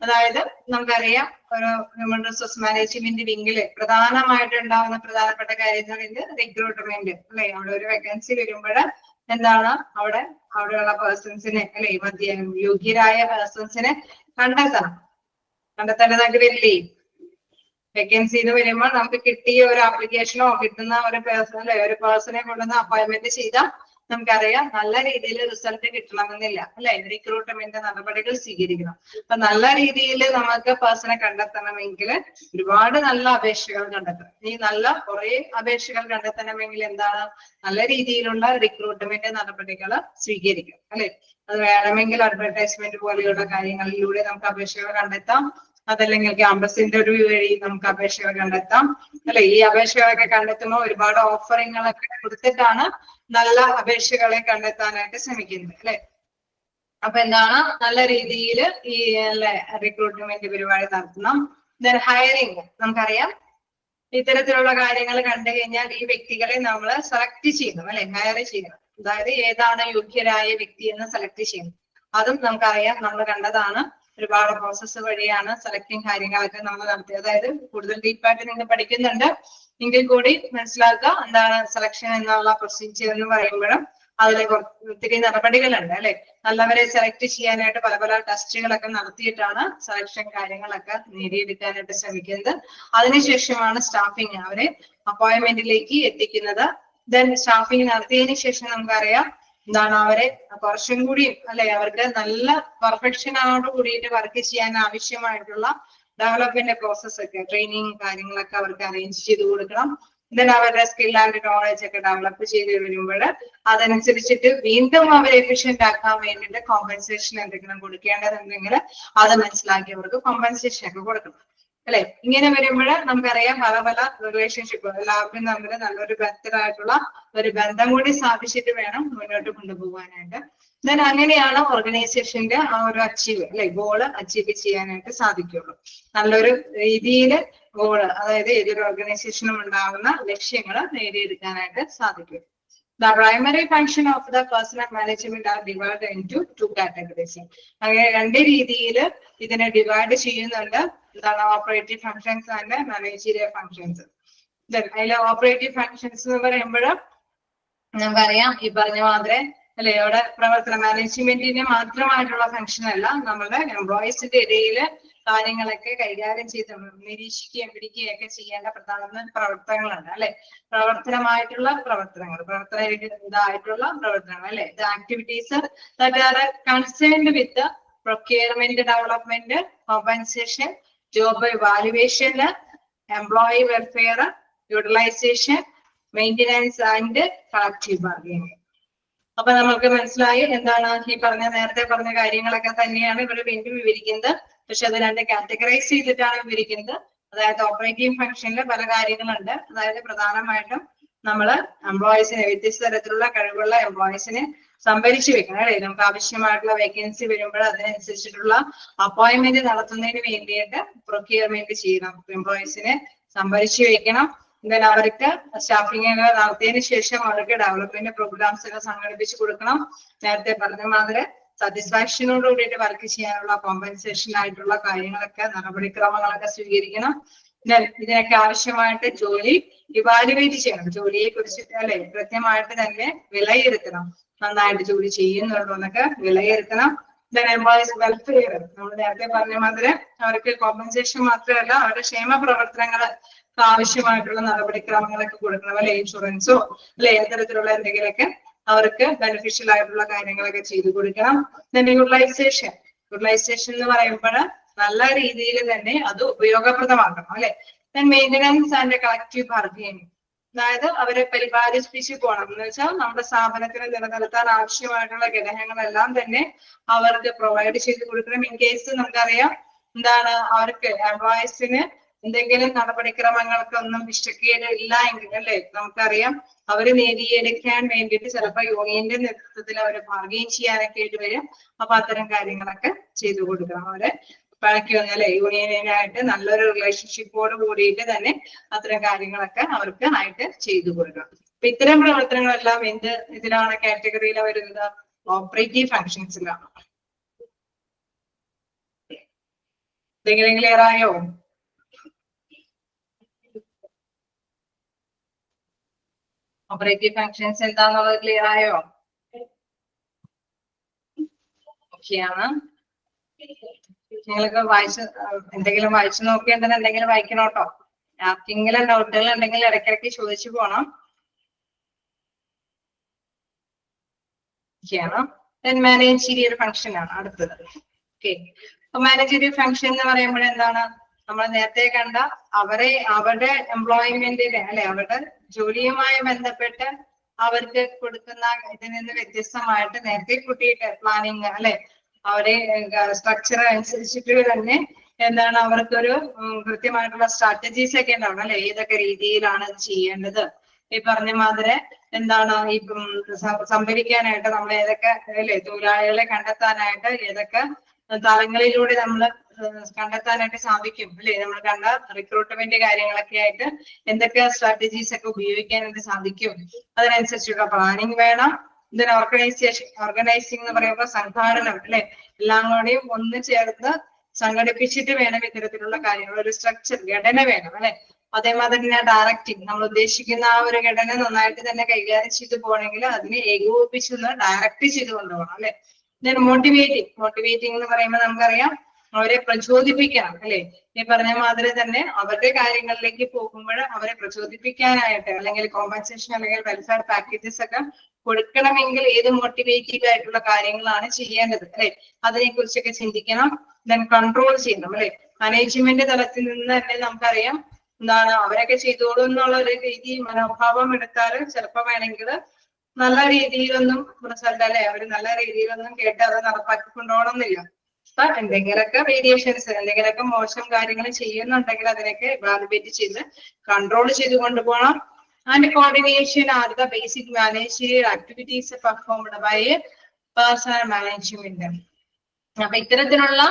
അതായത് നമുക്കറിയാം ഒരു ഹ്യൂമൻ റിസോഴ്സ് മാനേജ്മെന്റ് വിങ്ങില് പ്രധാനമായിട്ട് ഉണ്ടാവുന്ന പ്രധാനപ്പെട്ട കാര്യങ്ങളുണ്ട് റിക്രൂട്ട്മെന്റ് അല്ലെ. അവിടെ ഒരു വേക്കൻസി വരുമ്പോൾ എന്താണ് അവിടെയുള്ള പേഴ്സൺസിനെ അല്ലെ യോഗ്യരായ പേഴ്സൺസിനെ കണ്ടെത്തേണ്ടതായിട്ട് വരില്ലേ. വേക്കൻസി എന്ന് വരുമ്പോൾ നമുക്ക് കിട്ടിയ ഒരു ആപ്ലിക്കേഷനോ കിട്ടുന്ന ഒരു പേഴ്സണെ കൊണ്ടുവന്ന് അപ്പോയിന്റ്മെന്റ് ചെയ്താൽ നമുക്കറിയാം നല്ല രീതിയിൽ റിസൾട്ട് കിട്ടണമെന്നില്ല അല്ലെ. റിക്രൂട്ട്മെന്റ് നടപടികൾ സ്വീകരിക്കണം. അപ്പൊ നല്ല രീതിയിൽ നമുക്ക് പേഴ്സണെ കണ്ടെത്തണമെങ്കിൽ ഒരുപാട് നല്ല അപേക്ഷകൾ കണ്ടെത്തണം. ഈ നല്ല കുറെ അപേക്ഷകൾ കണ്ടെത്തണമെങ്കിൽ എന്താണ് നല്ല രീതിയിലുള്ള റിക്രൂട്ട്മെന്റ് നടപടികൾ സ്വീകരിക്കണം അല്ലെ. അത് വേണമെങ്കിൽ അഡ്വർടൈസ്മെന്റ് പോലെയുള്ള കാര്യങ്ങളിലൂടെ നമുക്ക് അപേക്ഷകൾ കണ്ടെത്താം. അതല്ലെങ്കിൽ ക്യാമ്പസ് ഇന്റർവ്യൂ വഴി നമുക്ക് അപേക്ഷകൾ കണ്ടെത്താം അല്ലെ. ഈ അപേക്ഷകളൊക്കെ കണ്ടെത്തുമ്പോൾ ഒരുപാട് ഓഫറിങ്ങളൊക്കെ കൊടുത്തിട്ടാണ് നല്ല അപേക്ഷകളെ കണ്ടെത്താനായിട്ട് ശ്രമിക്കുന്നത് അല്ലെ. അപ്പൊ എന്താണ് നല്ല രീതിയിൽ ഈ റിക്രൂട്ട്മെന്റ് പരിപാടി നടത്തണം. ദെൻ ഹയറിംഗ് നമുക്കറിയാം ഇത്തരത്തിലുള്ള കാര്യങ്ങൾ കണ്ടു കഴിഞ്ഞാൽ ഈ വ്യക്തികളെ നമ്മൾ സെലക്ട് ചെയ്യണം അല്ലെ, ഹയർ ചെയ്യണം. അതായത് ഏതാണ് യോഗ്യരായ വ്യക്തി എന്ന് സെലക്ട് ചെയ്യണം. അതും നമുക്കറിയാം, നമ്മൾ കണ്ടതാണ്. ഒരുപാട് പ്രോസസ്സ് വഴിയാണ് സെലക്ടിങ് കാര്യങ്ങളൊക്കെ നമ്മൾ നടത്തിയത്. അതായത് കൂടുതൽ ഡീപ്പായിട്ട് നിങ്ങൾ പഠിക്കുന്നുണ്ട് എങ്കിൽ കൂടി മനസ്സിലാക്കുക എന്താണ് സെലക്ഷൻ എന്നുള്ള പ്രൊസീജിയർ എന്ന് പറയുമ്പോഴും അതിലെ ഒത്തിരി നടപടികളുണ്ട് അല്ലെ. നല്ലവരെ സെലക്ട് ചെയ്യാനായിട്ട് പല പല ടെസ്റ്റുകളൊക്കെ നടത്തിയിട്ടാണ് സെലക്ഷൻ കാര്യങ്ങളൊക്കെ നേടിയെടുക്കാനായിട്ട് ശ്രമിക്കുന്നത്. അതിനുശേഷമാണ് സ്റ്റാഫിങ് അവരെ അപ്പോയിന്റ്മെന്റിലേക്ക് എത്തിക്കുന്നത്. ദെൻ സ്റ്റാഫിങ് നടത്തിയതിനു ശേഷം നമുക്കറിയാം എന്താണ് അവരെ കുറച്ചും കൂടി അല്ലെ അവർക്ക് നല്ല പെർഫെക്ഷനോട് കൂടിയിട്ട് വർക്ക് ചെയ്യാൻ ആവശ്യമായിട്ടുള്ള ഡെവലപ്മെന്റ് പ്രോസസ് ഒക്കെ ട്രെയിനിങ് കാര്യങ്ങളൊക്കെ അവർക്ക് അറേഞ്ച് ചെയ്ത് കൊടുക്കണം. ദെൻ അവരുടെ സ്കിൽ ആൻഡ് നോളജ് ഒക്കെ ഡെവലപ്പ് ചെയ്ത് വരുമ്പോൾ അതനുസരിച്ചിട്ട് വീണ്ടും അവരെ എഫിഷ്യന്റ് ആക്കാൻ വേണ്ടിയിട്ട് കോമ്പൻസേഷൻ എന്തെങ്കിലും കൊടുക്കേണ്ടതുണ്ടെങ്കിൽ അത് മനസ്സിലാക്കി അവർക്ക് കോമ്പൻസേഷൻ ഒക്കെ കൊടുക്കണം അല്ലെ. ഇങ്ങനെ വരുമ്പോൾ നമുക്കറിയാം പല പല റിലേഷൻഷിപ്പ് എല്ലാവരും തമ്മിൽ നല്ലൊരു ബന്ധമായിട്ടുള്ള ഒരു ബന്ധം കൂടി സ്ഥാപിച്ചിട്ട് വേണം മുന്നോട്ട് കൊണ്ടുപോകാനായിട്ട്. ദെൻ അങ്ങനെയാണ് ഓർഗനൈസേഷന്റെ ആ ഒരു അച്ചീവ് അല്ലെ ഗോള് അച്ചീവ് ചെയ്യാനായിട്ട് സാധിക്കുള്ളൂ. നല്ലൊരു രീതിയിൽ ഗോള് അതായത് ഏതൊരു ഓർഗനൈസേഷനും ഉണ്ടാകുന്ന ലക്ഷ്യങ്ങൾ നേടിയെടുക്കാനായിട്ട് സാധിക്കും. The primary function of the personnel management are divided into two categories. അങ്ങനെ രണ്ട് രീതിയിൽ ഇതിനെ ഡിവൈഡ് ചെയ്യുന്നുണ്ട്. എന്താണ് operative functions and managerial functions. അതിലെ ഓപ്പറേറ്റീവ് ഫങ്ഷൻസ് എന്ന് പറയുമ്പോൾ നമുക്കറിയാം ഈ പറഞ്ഞ മാതിരി അല്ലെ, അവിടെ പ്രവർത്തന മാനേജ്മെന്റിന് മാത്രമായിട്ടുള്ള ഫങ്ഷൻ അല്ല, നമ്മുടെ എംപ്ലോയീസിന്റെ ഇടയിൽ കാര്യങ്ങളൊക്കെ കൈകാര്യം ചെയ്ത് നിരീക്ഷിക്കുകയും പിടിക്കുകയും ഒക്കെ ചെയ്യേണ്ട പ്രധാന പ്രവർത്തനങ്ങളുണ്ട് അല്ലെ. പ്രവർത്തനമായിട്ടുള്ള പ്രവർത്തനങ്ങൾ, ഇതായിട്ടുള്ള പ്രവർത്തനങ്ങൾ അല്ലെ. The activities that are concerned with procurement, development, compensation, job evaluation, employee welfare, utilisation, maintenance and collective bargaining. അപ്പൊ നമുക്ക് മനസ്സിലായി എന്താണ് ഈ നേരത്തെ പറഞ്ഞ കാര്യങ്ങളൊക്കെ തന്നെയാണ് ഇവിടെ വീണ്ടും വിവരിക്കുന്നത്. പക്ഷെ അത് രണ്ട് കാറ്റഗറൈസ് ചെയ്തിട്ടാണ് വിവരിക്കുന്നത്. അതായത് ഓപ്പറേറ്റീവ് ഫംഗ്ഷനിൽ പല കാര്യങ്ങളുണ്ട്. അതായത് പ്രധാനമായിട്ടും നമ്മൾ എംപ്ലോയീസിനെ, വ്യത്യസ്ത തരത്തിലുള്ള കഴിവുള്ള എംപ്ലോയീസിനെ സംഭരിച്ചു വെക്കണം അല്ലെ. നമുക്ക് ആവശ്യമായിട്ടുള്ള വേക്കൻസി വരുമ്പോൾ അതിനനുസരിച്ചിട്ടുള്ള അപ്പോയിന്റ്മെന്റ് നടത്തുന്നതിന് വേണ്ടിയിട്ട് പ്രൊക്യൂർമെന്റ് ചെയ്യണം. എംപ്ലോയീസിനെ സംഭരിച്ചു വെക്കണം. then അവർക്ക് സ്റ്റാഫിംഗ് നടത്തിയതിനു ശേഷം അവർക്ക് ഡെവലപ്മെന്റ് പ്രോഗ്രാംസ് ഒക്കെ സംഘടിപ്പിച്ചു കൊടുക്കണം. നേരത്തെ പറഞ്ഞ മാതിരി സാറ്റിസ്ഫാക്ഷനോട് കൂടിയിട്ട് വർക്ക് ചെയ്യാനുള്ള കോമ്പൻസേഷൻ ആയിട്ടുള്ള കാര്യങ്ങളൊക്കെ, നടപടിക്രമങ്ങളൊക്കെ സ്വീകരിക്കണം. ഇതിനൊക്കെ ആവശ്യമായിട്ട് ജോലി ഇവാലുവേറ്റ് ചെയ്യണം. ജോലിയെ കുറിച്ചിട്ട് അല്ലെ കൃത്യമായിട്ട് തന്നെ വിലയിരുത്തണം. നന്നായിട്ട് ജോലി ചെയ്യുന്നുണ്ടോ എന്നൊക്കെ വിലയിരുത്തണം. എംപ്ലോയീസ് വെൽഫെയർ, നമ്മൾ നേരത്തെ പറഞ്ഞ മാതിരി അവർക്ക് കോമ്പൻസേഷൻ മാത്രമല്ല, അവരുടെ ക്ഷേമ പ്രവർത്തനങ്ങൾ ആവശ്യമായിട്ടുള്ള നടപടിക്രമങ്ങളൊക്കെ കൊടുക്കണം അല്ലെ. ഇൻഷുറൻസോ അല്ലെ അത്തരത്തിലുള്ള എന്തെങ്കിലുമൊക്കെ അവർക്ക് ബെനിഫിഷ്യൽ ആയിട്ടുള്ള കാര്യങ്ങളൊക്കെ ചെയ്തു കൊടുക്കണം. യൂട്ടിലൈസേഷൻ, യൂട്ടിലൈസേഷൻ എന്ന് പറയുമ്പോൾ നല്ല രീതിയിൽ തന്നെ അത് ഉപയോഗപ്രദമാക്കണം അല്ലെ. മെയിൻ്റെനൻസ് ആൻഡ് കളക്റ്റീവ് ബാർഗൈനിങ്, അതായത് അവരെ പരിപാലിപ്പിച്ചു പോകണം എന്ന് വെച്ചാൽ നമ്മുടെ സ്ഥാപനത്തിന് നിലനിർത്താൻ ആവശ്യമായിട്ടുള്ള ഘടകങ്ങളെല്ലാം തന്നെ അവർക്ക് പ്രൊവൈഡ് ചെയ്ത് കൊടുക്കണം. ഇൻ കേസ് നമുക്കറിയാം എന്താണ് അവർക്ക് എംപ്ലോയീസിന് എന്തെങ്കിലും നടപടിക്രമങ്ങൾക്കൊന്നും ഇഷ്ടക്കേട് ഇല്ല എങ്കിൽ അല്ലെ, നമുക്കറിയാം അവര് നേടിയെടുക്കാൻ വേണ്ടിയിട്ട് ചിലപ്പോൾ യൂണിയന്റെ നേതൃത്വത്തിൽ അവര് ബാർഗെയിൻ ചെയ്യാനൊക്കെ ആയിട്ട് വരും. അപ്പൊ അത്തരം കാര്യങ്ങളൊക്കെ ചെയ്തു കൊടുക്കണം. അവരെ പഴക്കൊന്നും അല്ലെ യൂണിയനായിട്ട് നല്ലൊരു റിലേഷൻഷിപ്പോട് കൂടിയിട്ട് തന്നെ അത്തരം കാര്യങ്ങളൊക്കെ അവർക്ക് ആയിട്ട് ചെയ്തു കൊടുക്കണം. അപ്പൊ ഇത്തരം പ്രവർത്തനങ്ങളെല്ലാം ഇതിലാണ് കാറ്റഗറിയിൽ വരുന്നത്, ഓപ്പറേറ്റീവ് ഫങ്ഷൻസിലാണ്. എന്തെങ്കിലും ക്ലിയർ ആയോ? ഓപ്പറേറ്റീവ് ഫങ്ഷൻസ് എന്താന്നുള്ളത് ക്ലിയർ ആയോ? ഓക്കെയാണ്. നിങ്ങൾക്ക് എന്തെങ്കിലും വായിച്ചു നോക്കിയിട്ടുണ്ടെങ്കിൽ എന്തെങ്കിലും വായിക്കണോട്ടോ. ആർക്കെങ്കിലും ഡൗട്ടുകൾ ഉണ്ടെങ്കിൽ ഇടയ്ക്കിടയ്ക്ക് ചോദിച്ചു പോണം. ഓക്കെയാണ്. മാനേജീരിയൽ ഫങ്ഷൻ ആണ് അടുത്തത്. ഓക്കെ, അപ്പൊ മാനേജീരിയൽ ഫങ്ഷൻ എന്ന് പറയുമ്പോൾ എന്താണ്, നമ്മൾ നേരത്തെ കണ്ട അവരുടെ എംപ്ലോയ്മെന്റിന് അല്ലെ അവരുടെ ജോലിയുമായി ബന്ധപ്പെട്ട് അവർക്ക് കൊടുക്കുന്ന ഇതിൽ നിന്ന് വ്യത്യസ്തമായിട്ട് നേരത്തെ കൂട്ടിയിട്ട് പ്ലാനിങ് അല്ലെ, അവരെ സ്ട്രക്ചർ അനുസരിച്ചിട്ട് തന്നെ എന്താണ് അവർക്കൊരു കൃത്യമായിട്ടുള്ള സ്ട്രാറ്റജീസ് ഒക്കെ ഉണ്ടാവണം അല്ലെ. ഏതൊക്കെ രീതിയിലാണ് ചെയ്യേണ്ടത്, ഈ പറഞ്ഞ മാതിരി എന്താണ് ഈ സംഭരിക്കാനായിട്ട് നമ്മൾ ഏതൊക്കെ അല്ലെ തൊഴിലാളികളെ കണ്ടെത്താനായിട്ട് ഏതൊക്കെ തലങ്ങളിലൂടെ നമ്മൾ കണ്ടെത്താനായിട്ട് സാധിക്കും അല്ലെ. നമ്മൾ കണ്ട റിക്രൂട്ട്മെന്റ് കാര്യങ്ങളൊക്കെ ആയിട്ട് എന്തൊക്കെ സ്ട്രാറ്റജീസ് ഒക്കെ ഉപയോഗിക്കാനായിട്ട് സാധിക്കും. അതിനനുസരിച്ചുള്ള പ്ലാനിങ് വേണം. ഇതിന് ഓർഗനൈസിങ് എന്ന് പറയുമ്പോൾ സംഘാടനം അല്ലെ, എല്ലാം കൂടെയും ഒന്ന് ചേർത്ത് സംഘടിപ്പിച്ചിട്ട് വേണം ഇത്തരത്തിലുള്ള കാര്യങ്ങൾ, ഒരു സ്ട്രക്ചർ ഘടന വേണം അല്ലെ. അതേമാതിരി തന്നെ ഡയറക്റ്റിംഗ്, നമ്മൾ ഉദ്ദേശിക്കുന്ന ആ ഒരു ഘടന നന്നായിട്ട് തന്നെ കൈകാര്യം ചെയ്ത് പോകണമെങ്കിൽ അതിനെ ഏകോപിപ്പിച്ചൊന്ന് ഡയറക്റ്റ് ചെയ്ത് കൊണ്ടുപോകണം അല്ലെ. ദെൻ മോട്ടിവേറ്റിംഗ് എന്ന് പറയുമ്പോൾ നമുക്കറിയാം അവരെ പ്രചോദിപ്പിക്കണം അല്ലെ. ഈ പറഞ്ഞ മാതിരി തന്നെ അവരുടെ കാര്യങ്ങളിലേക്ക് പോകുമ്പോൾ അവരെ പ്രചോദിപ്പിക്കാനായിട്ട് അല്ലെങ്കിൽ കോമ്പൻസേഷൻ അല്ലെങ്കിൽ വെൽഫെയർ പാക്കേജസ് ഒക്കെ കൊടുക്കണമെങ്കിൽ ഏത് മോട്ടിവേറ്റീവ് ആയിട്ടുള്ള കാര്യങ്ങളാണ് ചെയ്യേണ്ടത് അല്ലെ, അതിനെ കുറിച്ചൊക്കെ ചിന്തിക്കണം. ദെൻ കൺട്രോൾ ചെയ്യണം അല്ലെ. മാനേജ്മെന്റ് തലത്തിൽ നിന്ന് തന്നെ നമുക്കറിയാം എന്താണ് അവരൊക്കെ ചെയ്തോളൂ എന്നുള്ള ഒരു രീതി മനോഭാവം എടുത്താൽ ചിലപ്പോൾ വേണമെങ്കിൽ നല്ല രീതിയിലൊന്നും റിസൾട്ട് അല്ലെ അവര് നല്ല രീതിയിലൊന്നും കേട്ട് അത് നടപ്പാക്കി കൊണ്ടുപോകണമെന്നില്ല. അപ്പൊ എന്തെങ്കിലുമൊക്കെ വേരിയേഷൻസ് എന്തെങ്കിലുമൊക്കെ മോശം കാര്യങ്ങൾ ചെയ്യുന്നുണ്ടെങ്കിൽ അതിനൊക്കെ ഇവാലുവേറ്റ് ചെയ്ത് കൺട്രോൾ ചെയ്ത് കൊണ്ടുപോകണം. And coordination are the basic managerial activities performed by personnel management. അപ്പൊ ഇത്തരത്തിലുള്ള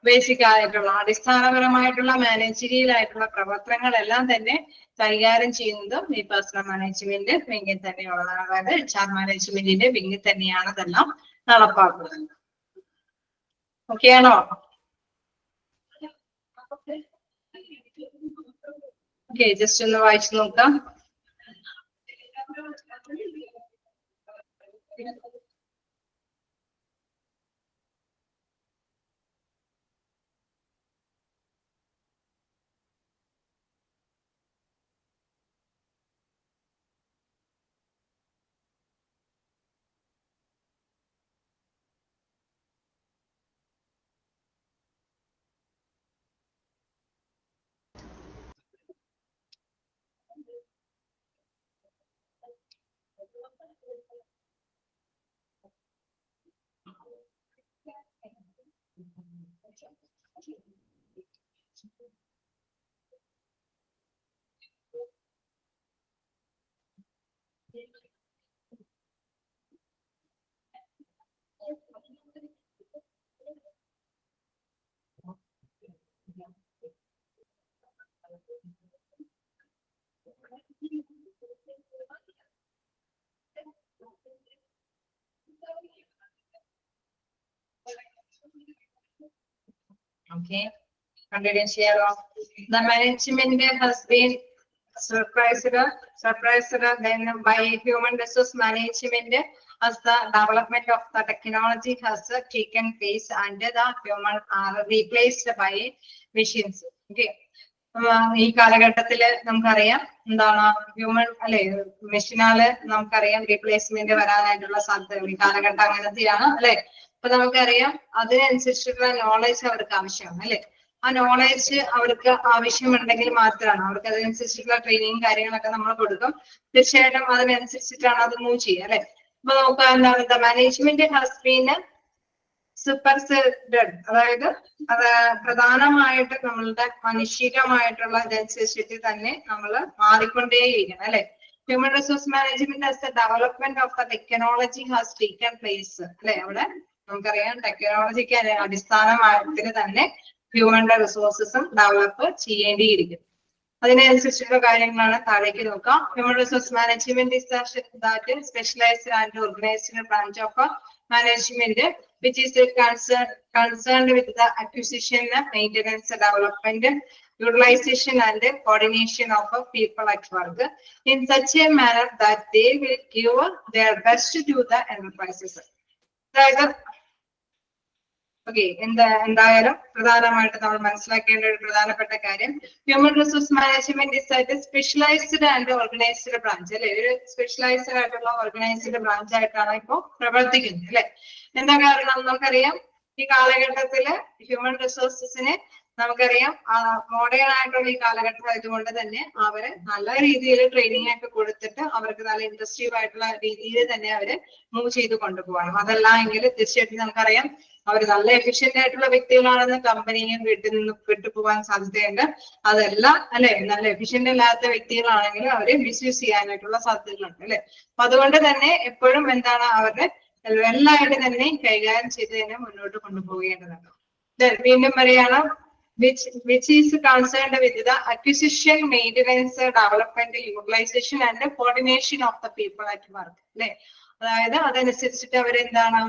ബേസിക് ആയിട്ടുള്ള അടിസ്ഥാനപരമായിട്ടുള്ള മാനേജറിയലായിട്ടുള്ള പ്രവർത്തനങ്ങളെല്ലാം തന്നെ കൈകാര്യം ചെയ്യുന്നതും ഈ പേഴ്സണൽ മാനേജ്മെന്റ് വിങ്ങിൽ തന്നെയുള്ളതാണ്. അതായത് HR മാനേജ്മെന്റിന്റെ വിങ്ങിൽ തന്നെയാണ് അതെല്ലാം നടപ്പാക്കുന്നത്. ഓക്കെ ആണോ? ഓക്കെ, ജസ്റ്റ് ഒന്ന് വായിച്ചു നോക്കാം. Okay, continue ചെയ്യാലോ. The management has been surprised then by human resource management as the development of the technology has taken place and the human are replaced by machines. Okay, ഈ കാലഘട്ടത്തില് നമുക്കറിയാം എന്താണ് ഹ്യൂമൻ അല്ലെ മെഷീനാല് നമുക്കറിയാം റീപ്ലേസ്മെന്റ് വരാനായിട്ടുള്ള സാധ്യതകൾ ഈ കാലഘട്ടം അങ്ങനത്തെയാണ് അല്ലെ. അപ്പൊ നമുക്കറിയാം അതിനനുസരിച്ചിട്ടുള്ള നോളജ് അവർക്ക് ആവശ്യമാണ് അല്ലെ. ആ നോളജ് അവർക്ക് ആവശ്യമുണ്ടെങ്കിൽ മാത്രമാണ് അവർക്ക് അതിനനുസരിച്ചിട്ടുള്ള ട്രെയിനിങ് കാര്യങ്ങളൊക്കെ നമ്മൾ കൊടുക്കും. തീർച്ചയായിട്ടും അതിനനുസരിച്ചിട്ടാണ് അത് മൂവ് ചെയ്യുക അല്ലെ. അപ്പൊ നമുക്ക് എന്താണ് മാനേജ്മെന്റ് ഹാസ് ബീൻ സൂപ്പർസെഡഡ്, അതായത് അത് പ്രധാനമായിട്ട് നമ്മളുടെ മാനുഷികമായിട്ടുള്ള ഇതനുസരിച്ചിട്ട് തന്നെ നമ്മൾ മാറിക്കൊണ്ടേയിരിക്കണം അല്ലെ. Human resource management as the development of the technology has taken place അല്ലെ. അവിടെ നമുക്കറിയാം ടെക്നോളജിക്ക് അടിസ്ഥാനമായിട്ട് തന്നെ ഹ്യൂമന്റെ റിസോഴ്സസും ഡെവലപ്പ് ചെയ്യേണ്ടിയിരിക്കും. അതിനനുസരിച്ചുള്ള കാര്യങ്ങളാണ് താഴേക്ക് നോക്കാം. Human resource management is that specialised and organised branch of management which is concerned with the acquisition, maintenance, development, utilization and coordination of people at work in such a manner that they will give their best to the enterprises. Okay, എന്തായാലും പ്രധാനമായിട്ട് നമ്മൾ മനസ്സിലാക്കേണ്ട ഒരു പ്രധാനപ്പെട്ട കാര്യം ഹ്യൂമൻ റിസോഴ്സ് മാനേജ്മെന്റ് ഇസ് ആയിട്ട് സ്പെഷ്യലൈസ്ഡ് ആൻഡ് ഓർഗനൈസ്ഡ് ബ്രാഞ്ച് അല്ലെ. ഒരു സ്പെഷ്യലൈസ്ഡ് ആയിട്ടുള്ള ഓർഗനൈസ്ഡ് ബ്രാഞ്ച് ആയിട്ടാണ് ഇപ്പോൾ പ്രവർത്തിക്കുന്നത് അല്ലെ. എന്താ കാരണം നമുക്കറിയാം ഈ കാലഘട്ടത്തില് ഹ്യൂമൻ റിസോഴ്സസിന് നമുക്കറിയാം മോഡേൺ ആയിട്ടുള്ള ഈ കാലഘട്ടം ആയതുകൊണ്ട് തന്നെ അവര് നല്ല രീതിയിൽ ട്രെയിനിങ് ഒക്കെ കൊടുത്തിട്ട് അവർക്ക് നല്ല ഇൻഡസ്ട്രീവ് ആയിട്ടുള്ള രീതിയിൽ തന്നെ അവര് മൂവ് ചെയ്ത് കൊണ്ടുപോകണം. അതല്ല എങ്കിൽ തീർച്ചയായിട്ടും നമുക്കറിയാം അവർ നല്ല എഫിഷ്യന്റ് ആയിട്ടുള്ള വ്യക്തികളാണെന്ന് കമ്പനിയും വിട്ടുപോകാൻ സാധ്യതയുണ്ട്. അതല്ല അല്ലെ, നല്ല എഫിഷ്യന്റ് അല്ലാത്ത വ്യക്തികളാണെങ്കിൽ അവര് മിസ്യൂസ് ചെയ്യാനായിട്ടുള്ള സാധ്യതകളുണ്ട് അല്ലെ. അപ്പൊ അതുകൊണ്ട് തന്നെ എപ്പോഴും എന്താണ് അവരുടെ എല്ലാവരും തന്നെ കൈകാര്യം ചെയ്ത് തന്നെ മുന്നോട്ട് കൊണ്ടുപോകേണ്ടതുണ്ട്. വീണ്ടും പറയാണ് which is concerned with the acquisition, maintenance, development, utilization and coordination of the people at work അല്ലെ. അതായത് അതനുസരിച്ചിട്ട് അവരെന്താണ്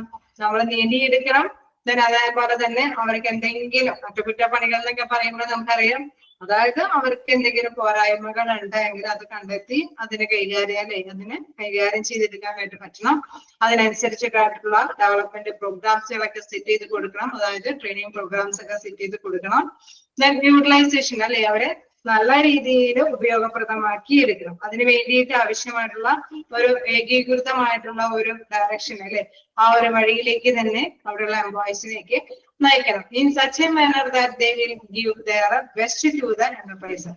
നമ്മൾ നേടിയെടുക്കണം. അതേപോലെ തന്നെ അവർക്ക് എന്തെങ്കിലും അറ്റകുറ്റപ്പണികൾ എന്നൊക്കെ പറയുമ്പോൾ നമുക്കറിയാം അതായത് അവർക്ക് എന്തെങ്കിലും പോരായ്മകൾ ഉണ്ടെങ്കിൽ അത് കണ്ടെത്തി അതിന് കൈകാര്യം ചെയ്തെടുക്കാനായിട്ട് പറ്റണം. അതിനനുസരിച്ചിട്ടായിട്ടുള്ള ഡെവലപ്മെന്റ് പ്രോഗ്രാംസുകളൊക്കെ സെറ്റ് ചെയ്ത് കൊടുക്കണം. അതായത് ട്രെയിനിങ് പ്രോഗ്രാംസ് ഒക്കെ സെറ്റ് ചെയ്ത് കൊടുക്കണം. യൂട്ടിലൈസേഷൻ അല്ലെ, അവരെ നല്ല രീതിയിൽ ഉപയോഗപ്രദമാക്കി എടുക്കണം. അതിന് വേണ്ടിയിട്ട് ആവശ്യമായിട്ടുള്ള ഒരു ഏകീകൃതമായിട്ടുള്ള ഒരു ഡയറക്ഷൻ അല്ലെ, ആ ഒരു വഴിയിലേക്ക് തന്നെ അവിടെയുള്ള എംപ്ലോയീസിലേക്ക് നയിക്കണം. In such a manner that they will give their best to the enterprise.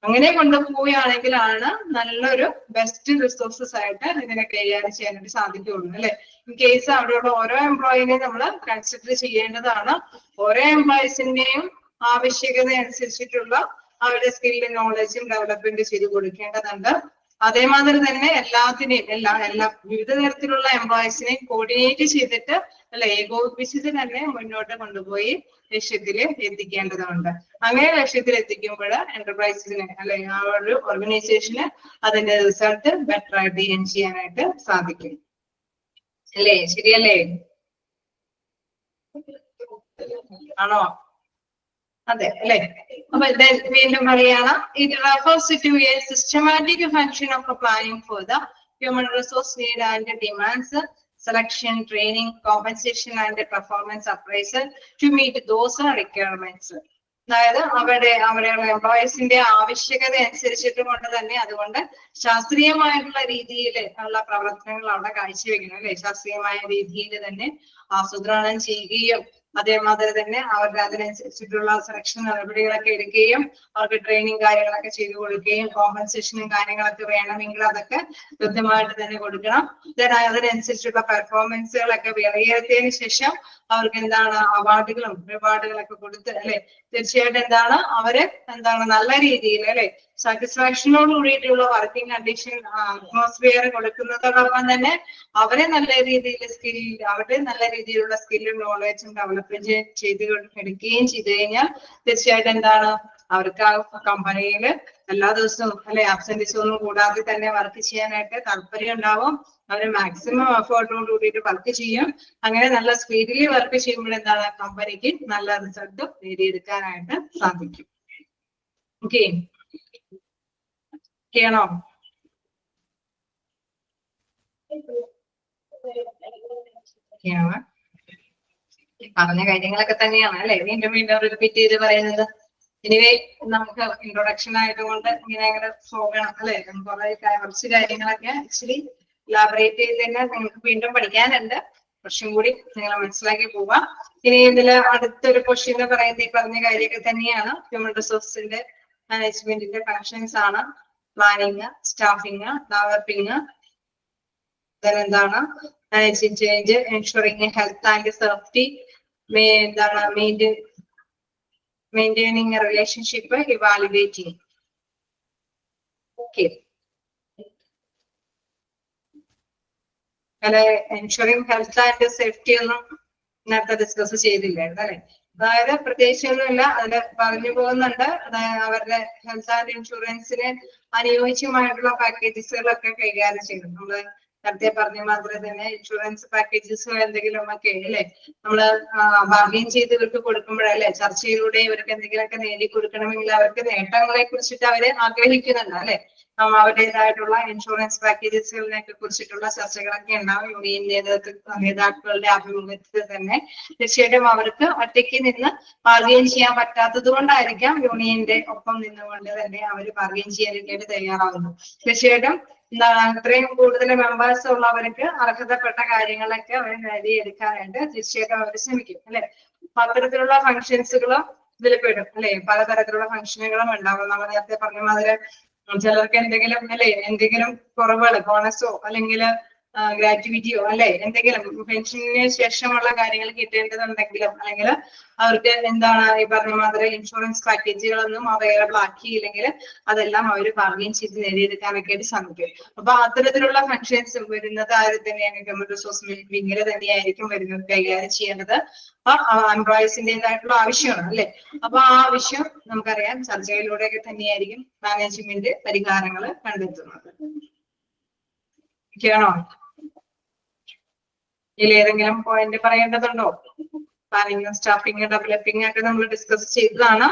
അങ്ങനെ കൊണ്ടുപോവുകയാണെങ്കിലാണ് നല്ലൊരു ബെസ്റ്റ് റിസോഴ്സസ് ആയിട്ട് ഇതിനെ കൈകാര്യം ചെയ്യാനായിട്ട് സാധിക്കുകയുള്ളൂ അല്ലെ. ഇൻ കേസ് അവിടെയുള്ള ഓരോ എംപ്ലോയിനെയും നമ്മൾ കൺസിഡർ ചെയ്യേണ്ടതാണ്. ഓരോ എംപ്ലോയീസിന്റെയും ആവശ്യകത അനുസരിച്ചിട്ടുള്ള അവരുടെ സ്കില്ലും നോളജും ഡെവലപ്മെന്റ് ചെയ്ത് കൊടുക്കേണ്ടതുണ്ട്. അതേമാതിരി തന്നെ എല്ലാത്തിനെയും എല്ലാ വിവിധ തരത്തിലുള്ള എംപ്ലോയീസിനെയും കോർഡിനേറ്റ് ചെയ്തിട്ട് അല്ലെ ഏകോപിപ്പിച്ചിട്ട് തന്നെ മുന്നോട്ട് കൊണ്ടുപോയി ലക്ഷ്യത്തിൽ എത്തിക്കേണ്ടതുണ്ട്. അങ്ങനെ ലക്ഷ്യത്തിൽ എത്തിക്കുമ്പോൾ എന്റർപ്രൈസിന് അല്ലെ ആ ഒരു ഓർഗനൈസേഷന് അതിന്റെ റിസൾട്ട് ബെറ്റർ ആയിട്ട് ചെയ്യാനായിട്ട് സാധിക്കും. അല്ലേ? ശരിയല്ലേ? ആണോ? അതെ അല്ലെ? അപ്പൊ വീണ്ടും പറയാണ്, it refers to a systematic function of planning for the human resource need and demands, selection, training, compensation and performance appraisal to meet those requirements. അതായത് അവരുടെ എംപ്ലോയീസിന്റെ ആവശ്യകത അനുസരിച്ചിട്ട് കൊണ്ട് തന്നെ അതുകൊണ്ട് ശാസ്ത്രീയമായിട്ടുള്ള രീതിയിൽ ഉള്ള പ്രവർത്തനങ്ങൾ അവിടെ കാഴ്ചവെക്കണം അല്ലെ? ശാസ്ത്രീയമായ രീതിയിൽ തന്നെ ആസൂത്രണം ചെയ്യുകയും അതേമാതിരി തന്നെ അവർക്ക് അതിനനുസരിച്ചിട്ടുള്ള സെലക്ഷൻ നടപടികളൊക്കെ എടുക്കുകയും അവർക്ക് ട്രെയിനിങ് കാര്യങ്ങളൊക്കെ ചെയ്തു കൊടുക്കുകയും കോമ്പൻസേഷനും കാര്യങ്ങളൊക്കെ വേണമെങ്കിൽ അതൊക്കെ കൃത്യമായിട്ട് തന്നെ കൊടുക്കണം. അതിനനുസരിച്ചുള്ള പെർഫോമൻസുകളൊക്കെ വിലയിരുത്തിയതിനു ശേഷം അവർക്ക് എന്താണ് അവാർഡുകളും റിവാർഡുകളൊക്കെ കൊടുത്ത് അല്ലെ തീർച്ചയായിട്ടും എന്താണ് അവര് എന്താണ് നല്ല രീതിയിൽ അല്ലെ സാറ്റിസ്ഫാക്ഷനോട് കൂടിയിട്ടുള്ള വർക്കിംഗ് കണ്ടീഷൻ അറ്റ്മോസ്ഫിയർ കൊടുക്കുന്നതോടൊപ്പം തന്നെ അവരെ നല്ല രീതിയിൽ അവരുടെ നല്ല രീതിയിലുള്ള സ്കില്ലും നോളജും ഡെവലപ്പ് ചെയ്ത് എടുക്കുകയും ചെയ്തു കഴിഞ്ഞാൽ തീർച്ചയായിട്ടും എന്താണ് അവർക്ക് ആ കമ്പനിയിൽ എല്ലാ ദിവസവും അല്ലെ ആബ്സെന്റീസ് ഒന്നും കൂടാതെ തന്നെ വർക്ക് ചെയ്യാനായിട്ട് താല്പര്യം ഉണ്ടാവും. അവര് മാക്സിമം എഫേർട്ടോട് കൂടിയിട്ട് വർക്ക് ചെയ്യും. അങ്ങനെ നല്ല സ്പീഡിൽ വർക്ക് ചെയ്യുമ്പോൾ എന്താണ് കമ്പനിക്ക് നല്ല റിസൾട്ട് നേടിയെടുക്കാനായിട്ട് സാധിക്കും. ഓക്കെ ആണോ? പറഞ്ഞ കാര്യങ്ങളൊക്കെ തന്നെയാണ് അല്ലെ വീണ്ടും വീണ്ടും റിപ്പീറ്റ് ചെയ്ത് പറയുന്നത്. എനിവേ നമുക്ക് ഇൻട്രൊഡക്ഷൻ ആയതുകൊണ്ട് ഇങ്ങനെ പോകണം അല്ലെ? കുറച്ച് കാര്യങ്ങളൊക്കെ ആക്ച്വലി ഇലാബറേറ്റ് ചെയ്ത് തന്നെ നിങ്ങൾക്ക് വീണ്ടും പഠിക്കാനുണ്ട്. കുറച്ചും കൂടി നിങ്ങൾ മനസ്സിലാക്കി പോവാം. ഇനി ഇതില് അടുത്തൊരു ക്വസ്റ്റ്യൻ എന്ന് പറയുന്നത് ഈ പറഞ്ഞ കാര്യമൊക്കെ തന്നെയാണ്. ഹ്യൂമൻ റിസോഴ്സിന്റെ മാനേജ്മെന്റിന്റെ ഫങ്ഷൻസ് ആണ് പ്ലാനിങ്, സ്റ്റാഫിങ്, ഡെവലപ്പിംഗ്, എന്താണ് managing change, ensuring health and safety, എന്താണ് മെയിൻറ്റെയിനിങ് റിലേഷൻഷിപ്പ്, ഇവാലുവേറ്റിംഗ്. ഓക്കെ അല്ലെ? എൻഷുറിങ് ഹെൽത്ത് ആൻഡ് സേഫ്റ്റി ഒന്നും നേരത്തെ ഡിസ്കസ് ചെയ്തില്ലായിരുന്നു അല്ലെ? അതായത് പ്രത്യേകിച്ചൊന്നുമില്ല, അതില് പറഞ്ഞു പോകുന്നുണ്ട്. അതായത് അവരുടെ ഹെൽത്ത് ആൻഡ് ഇൻഷുറൻസിന് അനുയോജ്യമായിട്ടുള്ള പാക്കേജസുകളൊക്കെ കൈകാര്യം ചെയ്തു. നമ്മള് നേരത്തെ പറഞ്ഞ മാതിരി തന്നെ ഇൻഷുറൻസ് പാക്കേജസ് എന്തെങ്കിലും ഒക്കെ അല്ലെ നമ്മള് ബാർഗെയിൻ ചെയ്ത് ഇവർക്ക് കൊടുക്കുമ്പോഴല്ലേ ചർച്ചയിലൂടെ ഇവർക്ക് എന്തെങ്കിലുമൊക്കെ നേടി കൊടുക്കണമെങ്കിൽ അവർക്ക് നേട്ടങ്ങളെ കുറിച്ചിട്ട് അവര് ആഗ്രഹിക്കുന്നുണ്ട് അല്ലെ? അവരുടേതായിട്ടുള്ള ഇൻഷുറൻസ് പാക്കേജസുകളെ കുറിച്ചിട്ടുള്ള ചർച്ചകളൊക്കെ ഉണ്ടാവും യൂണിയൻ നേതാക്കളുടെ ആഭിമുഖ്യത്തിൽ തന്നെ. തീർച്ചയായിട്ടും അവർക്ക് ഒറ്റയ്ക്ക് നിന്ന് ബാർഗെയിൻ ചെയ്യാൻ പറ്റാത്തത് കൊണ്ടായിരിക്കാം യൂണിയന്റെ ഒപ്പം നിന്നുകൊണ്ട് തന്നെ അവർ ബാർഗെയിൻ ചെയ്യാനായിട്ട് തയ്യാറാവുന്നു. തീർച്ചയായിട്ടും എന്താണ് അത്രയും കൂടുതൽ മെമ്പേഴ്സ് ഉള്ളവർക്ക് അർഹതപ്പെട്ട കാര്യങ്ങളൊക്കെ അവർ നേടിയെടുക്കാനായിട്ട് തീർച്ചയായിട്ടും അവർ ശ്രമിക്കും അല്ലെ? അത്തരത്തിലുള്ള ഫങ്ഷൻസുകളും ഇതിൽ പെടും അല്ലെ? പലതരത്തിലുള്ള ഫങ്ഷനുകളും ഉണ്ടാവും. നമ്മൾ നേരത്തെ പറഞ്ഞ മാതിരി ചിലർക്ക് എന്തെങ്കിലും കുറവുകൾ ബോണസോ അല്ലെങ്കിൽ ഗ്രാറ്റുവിറ്റിയോ അല്ലെ എന്തെങ്കിലും പെൻഷന് ശേഷമുള്ള കാര്യങ്ങൾ കിട്ടേണ്ടതുണ്ടെങ്കിലും അല്ലെങ്കിൽ അവർക്ക് എന്താണ് ഈ പറഞ്ഞ മാതിരി ഇൻഷുറൻസ് പാക്കേജുകളൊന്നും അവൈലബിൾ ആക്കിയില്ലെങ്കിൽ അതെല്ലാം അവർ ബാർഗെയിൻ ചെയ്ത് നേടിയെടുക്കാനൊക്കെ ആയിട്ട് ശ്രമിക്കും. അപ്പൊ അത്തരത്തിലുള്ള ഫങ്ഷൻസ് വരുന്നത് ആര് തന്നെയാണ്? ഹ്യൂമൻ റിസോഴ്സ് വിങ്ങിൽ തന്നെയായിരിക്കും വരുന്നത് കൈകാര്യം ചെയ്യേണ്ടത്. അപ്പൊ എംപ്ലോയീസിൻ്റെതായിട്ടുള്ള ആവശ്യമാണ് അല്ലെ? അപ്പൊ ആ ആവശ്യം നമുക്കറിയാം ചർച്ചയിലൂടെയൊക്കെ തന്നെയായിരിക്കും മാനേജ്മെന്റ് പരിഹാരങ്ങൾ കണ്ടെത്തുന്നത്. ഓക്കെയാണോ? ഇതിൽ ഏതെങ്കിലും പോയിന്റ് പറയേണ്ടതുണ്ടോ? പ്ലാനിങ്, സ്റ്റാഫിങ്, ഡെവലപ്പിംഗ് ഒക്കെ നമ്മൾ ഡിസ്കസ് ചെയ്തതാണ്.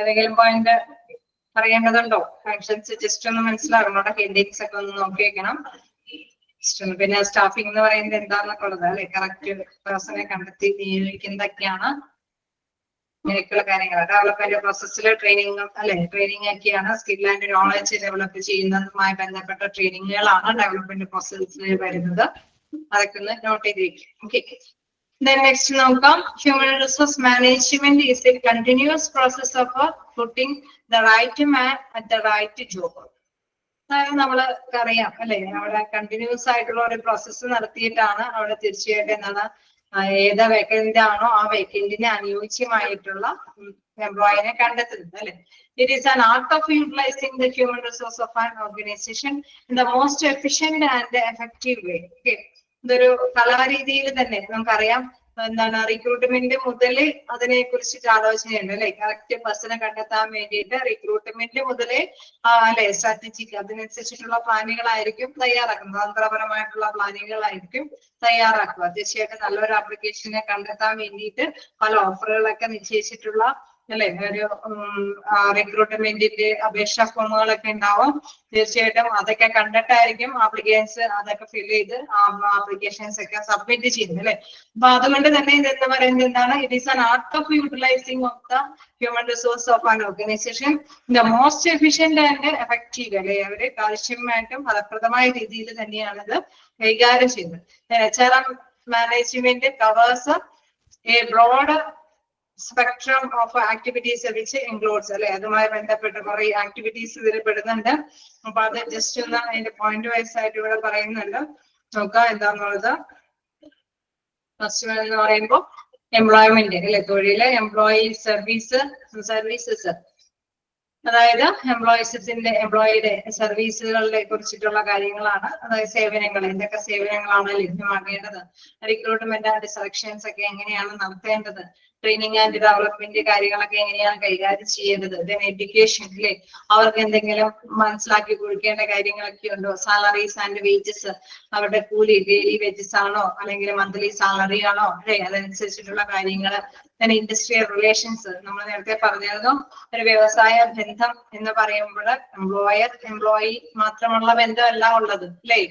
ഏതെങ്കിലും പോയിന്റ് പറയേണ്ടതുണ്ടോ? ഫങ്ഷൻസ് ജസ്റ്റ് ഒന്ന് മനസ്സിലാകണം. ഹെഡിങ്സ് ഒക്കെ ഒന്ന് നോക്കി വെക്കണം. പിന്നെ സ്റ്റാഫിംഗ് എന്ന് പറയുന്നത് എന്താണെന്നൊക്കെ ഉള്ളത് അല്ലെ? കറക്റ്റ് പേഴ്സണെ കണ്ടെത്തി നിയോഗിക്കുന്നതൊക്കെയാണ് ഇങ്ങനെയൊക്കെയുള്ള കാര്യങ്ങൾ. ഡെവലപ്മെന്റ് പ്രോസസ്സിൽ ട്രെയിനിങ് അല്ലെ? ട്രെയിനിങ് ഒക്കെയാണ് സ്കിൽ ആൻഡ് നോളജ് ഡെവലപ്പ് ചെയ്യുന്നതുമായി ബന്ധപ്പെട്ട ട്രെയിനിങ്ങുകളാണ് ഡെവലപ്മെന്റ് പ്രോസസ്സിൽ വരുന്നത്. അതൊക്കെ ഒന്ന് നോട്ട് ചെയ്ത് വെക്കും. ഓക്കെ. Then next നോക്കാം. Human resource management is a continuous process of putting the right man at the right job. അതായത് നമ്മൾക്ക് അറിയാം അല്ലെ, അവിടെ കണ്ടിന്യൂസ് ആയിട്ടുള്ള ഒരു പ്രോസസ്സ് നടത്തിയിട്ടാണ് അവിടെ തീർച്ചയായിട്ടും എന്താണ് ഏത് വേക്കൻറ്റ് ആണോ ആ വേക്കന്റിന് അനുയോജ്യമായിട്ടുള്ള എംപ്ലോയിനെ കണ്ടെത്തുന്നത് അല്ലെ. It is an art of utilizing the human resource of an organization in the most efficient and effective way. Okay. ഇതൊരു കലാരീതിയിൽ തന്നെ നമുക്കറിയാം എന്താണ് റിക്രൂട്ട്മെന്റ് മുതൽ അതിനെ കുറിച്ചിട്ട് ആലോചനയുണ്ട് അല്ലെ. കറക്റ്റ് പേഴ്സണെ കണ്ടെത്താൻ വേണ്ടിയിട്ട് റിക്രൂട്ട്മെന്റ് മുതലേ അല്ലെ സ്ട്രാറ്റജിക് അതിനനുസരിച്ചിട്ടുള്ള പ്ലാനുകളായിരിക്കും തയ്യാറാക്കുന്നത്, തന്ത്രപരമായിട്ടുള്ള പ്ലാനുകളായിരിക്കും തയ്യാറാക്കുക. തീർച്ചയായിട്ടും നല്ലൊരു ആപ്ലിക്കേഷനെ കണ്ടെത്താൻ വേണ്ടിയിട്ട് പല ഓഫറുകളൊക്കെ നിശ്ചയിച്ചിട്ടുള്ള അല്ലെ ഒരു റിക്രൂട്ട്മെന്റിന്റെ അപേക്ഷാ ഫോമുകളൊക്കെ ഉണ്ടാവും. തീർച്ചയായിട്ടും അതൊക്കെ കണ്ടിട്ടായിരിക്കും ആപ്ലിക്കൻസ് അതൊക്കെ ഫിൽ ചെയ്ത് ആപ്ലിക്കേഷൻസ് ഒക്കെ സബ്മിറ്റ് ചെയ്യുന്നത് അല്ലെ. അപ്പൊ അതുകൊണ്ട് തന്നെ ഇതെന്ന് പറയുന്നത് എന്താണ്, it is an art of utilising of the human resource of an organisation the most efficient and effective അല്ലെ. അവര് കാര്യക്ഷമമായിട്ടും ഫലപ്രദമായ രീതിയിൽ തന്നെയാണ് ഇത് കൈകാര്യം ചെയ്യുന്നത്. HRM management covers a broad spectrum of activities which includes അല്ലെ. അതുമായി ബന്ധപ്പെട്ട കുറെ ആക്ടിവിറ്റീസ് ഇതിൽ പെടുന്നുണ്ട്. അപ്പൊ അത് ജസ്റ്റ് ഒന്ന് അതിന്റെ പോയിന്റ് വൈസ് ആയിട്ട് ഇവിടെ പറയുന്നുണ്ട്, നോക്കാം എന്താന്നുള്ളത്. ഫസ്റ്റ് എന്ന് പറയുമ്പോൾ എംപ്ലോയ്മെന്റ് അല്ലെ, തൊഴില്, എംപ്ലോയി സർവീസസ് അതായത് എംപ്ലോയിയുടെ സർവീസുകളെ കുറിച്ചിട്ടുള്ള കാര്യങ്ങളാണ്. അതായത് സേവനങ്ങൾ, എന്തൊക്കെ സേവനങ്ങളാണ് ലഭ്യമാകേണ്ടത്, റിക്രൂട്ട്മെന്റ് ആൻഡ് സെലക്ഷൻസ് ഒക്കെ എങ്ങനെയാണ് നടത്തേണ്ടത്, ട്രെയിനിങ് ആൻഡ് ഡെവലപ്മെന്റ് കാര്യങ്ങളൊക്കെ എങ്ങനെയാണ് കൈകാര്യം ചെയ്യേണ്ടത്, ദെൻ എഡ്യൂക്കേഷൻ അല്ലെ, അവർക്ക് എന്തെങ്കിലും മനസ്സിലാക്കി കൊടുക്കേണ്ട കാര്യങ്ങളൊക്കെ ഉണ്ടോ, സാലറീസ് ആൻഡ് വേജസ്, അവരുടെ കൂലി ഡെയിലി വേജസ് ആണോ അല്ലെങ്കിൽ മന്ത്ലി സാലറി ആണോ അല്ലെ, അതനുസരിച്ചിട്ടുള്ള കാര്യങ്ങൾ. then ഇൻഡസ്ട്രിയൽ റിലേഷൻസ് നമ്മൾ നേരത്തെ പറഞ്ഞിരുന്നു, ഒരു വ്യവസായ ബന്ധം എന്ന് പറയുമ്പോൾ എംപ്ലോയി മാത്രമുള്ള ബന്ധമല്ല ഉള്ളത് അല്ലേ.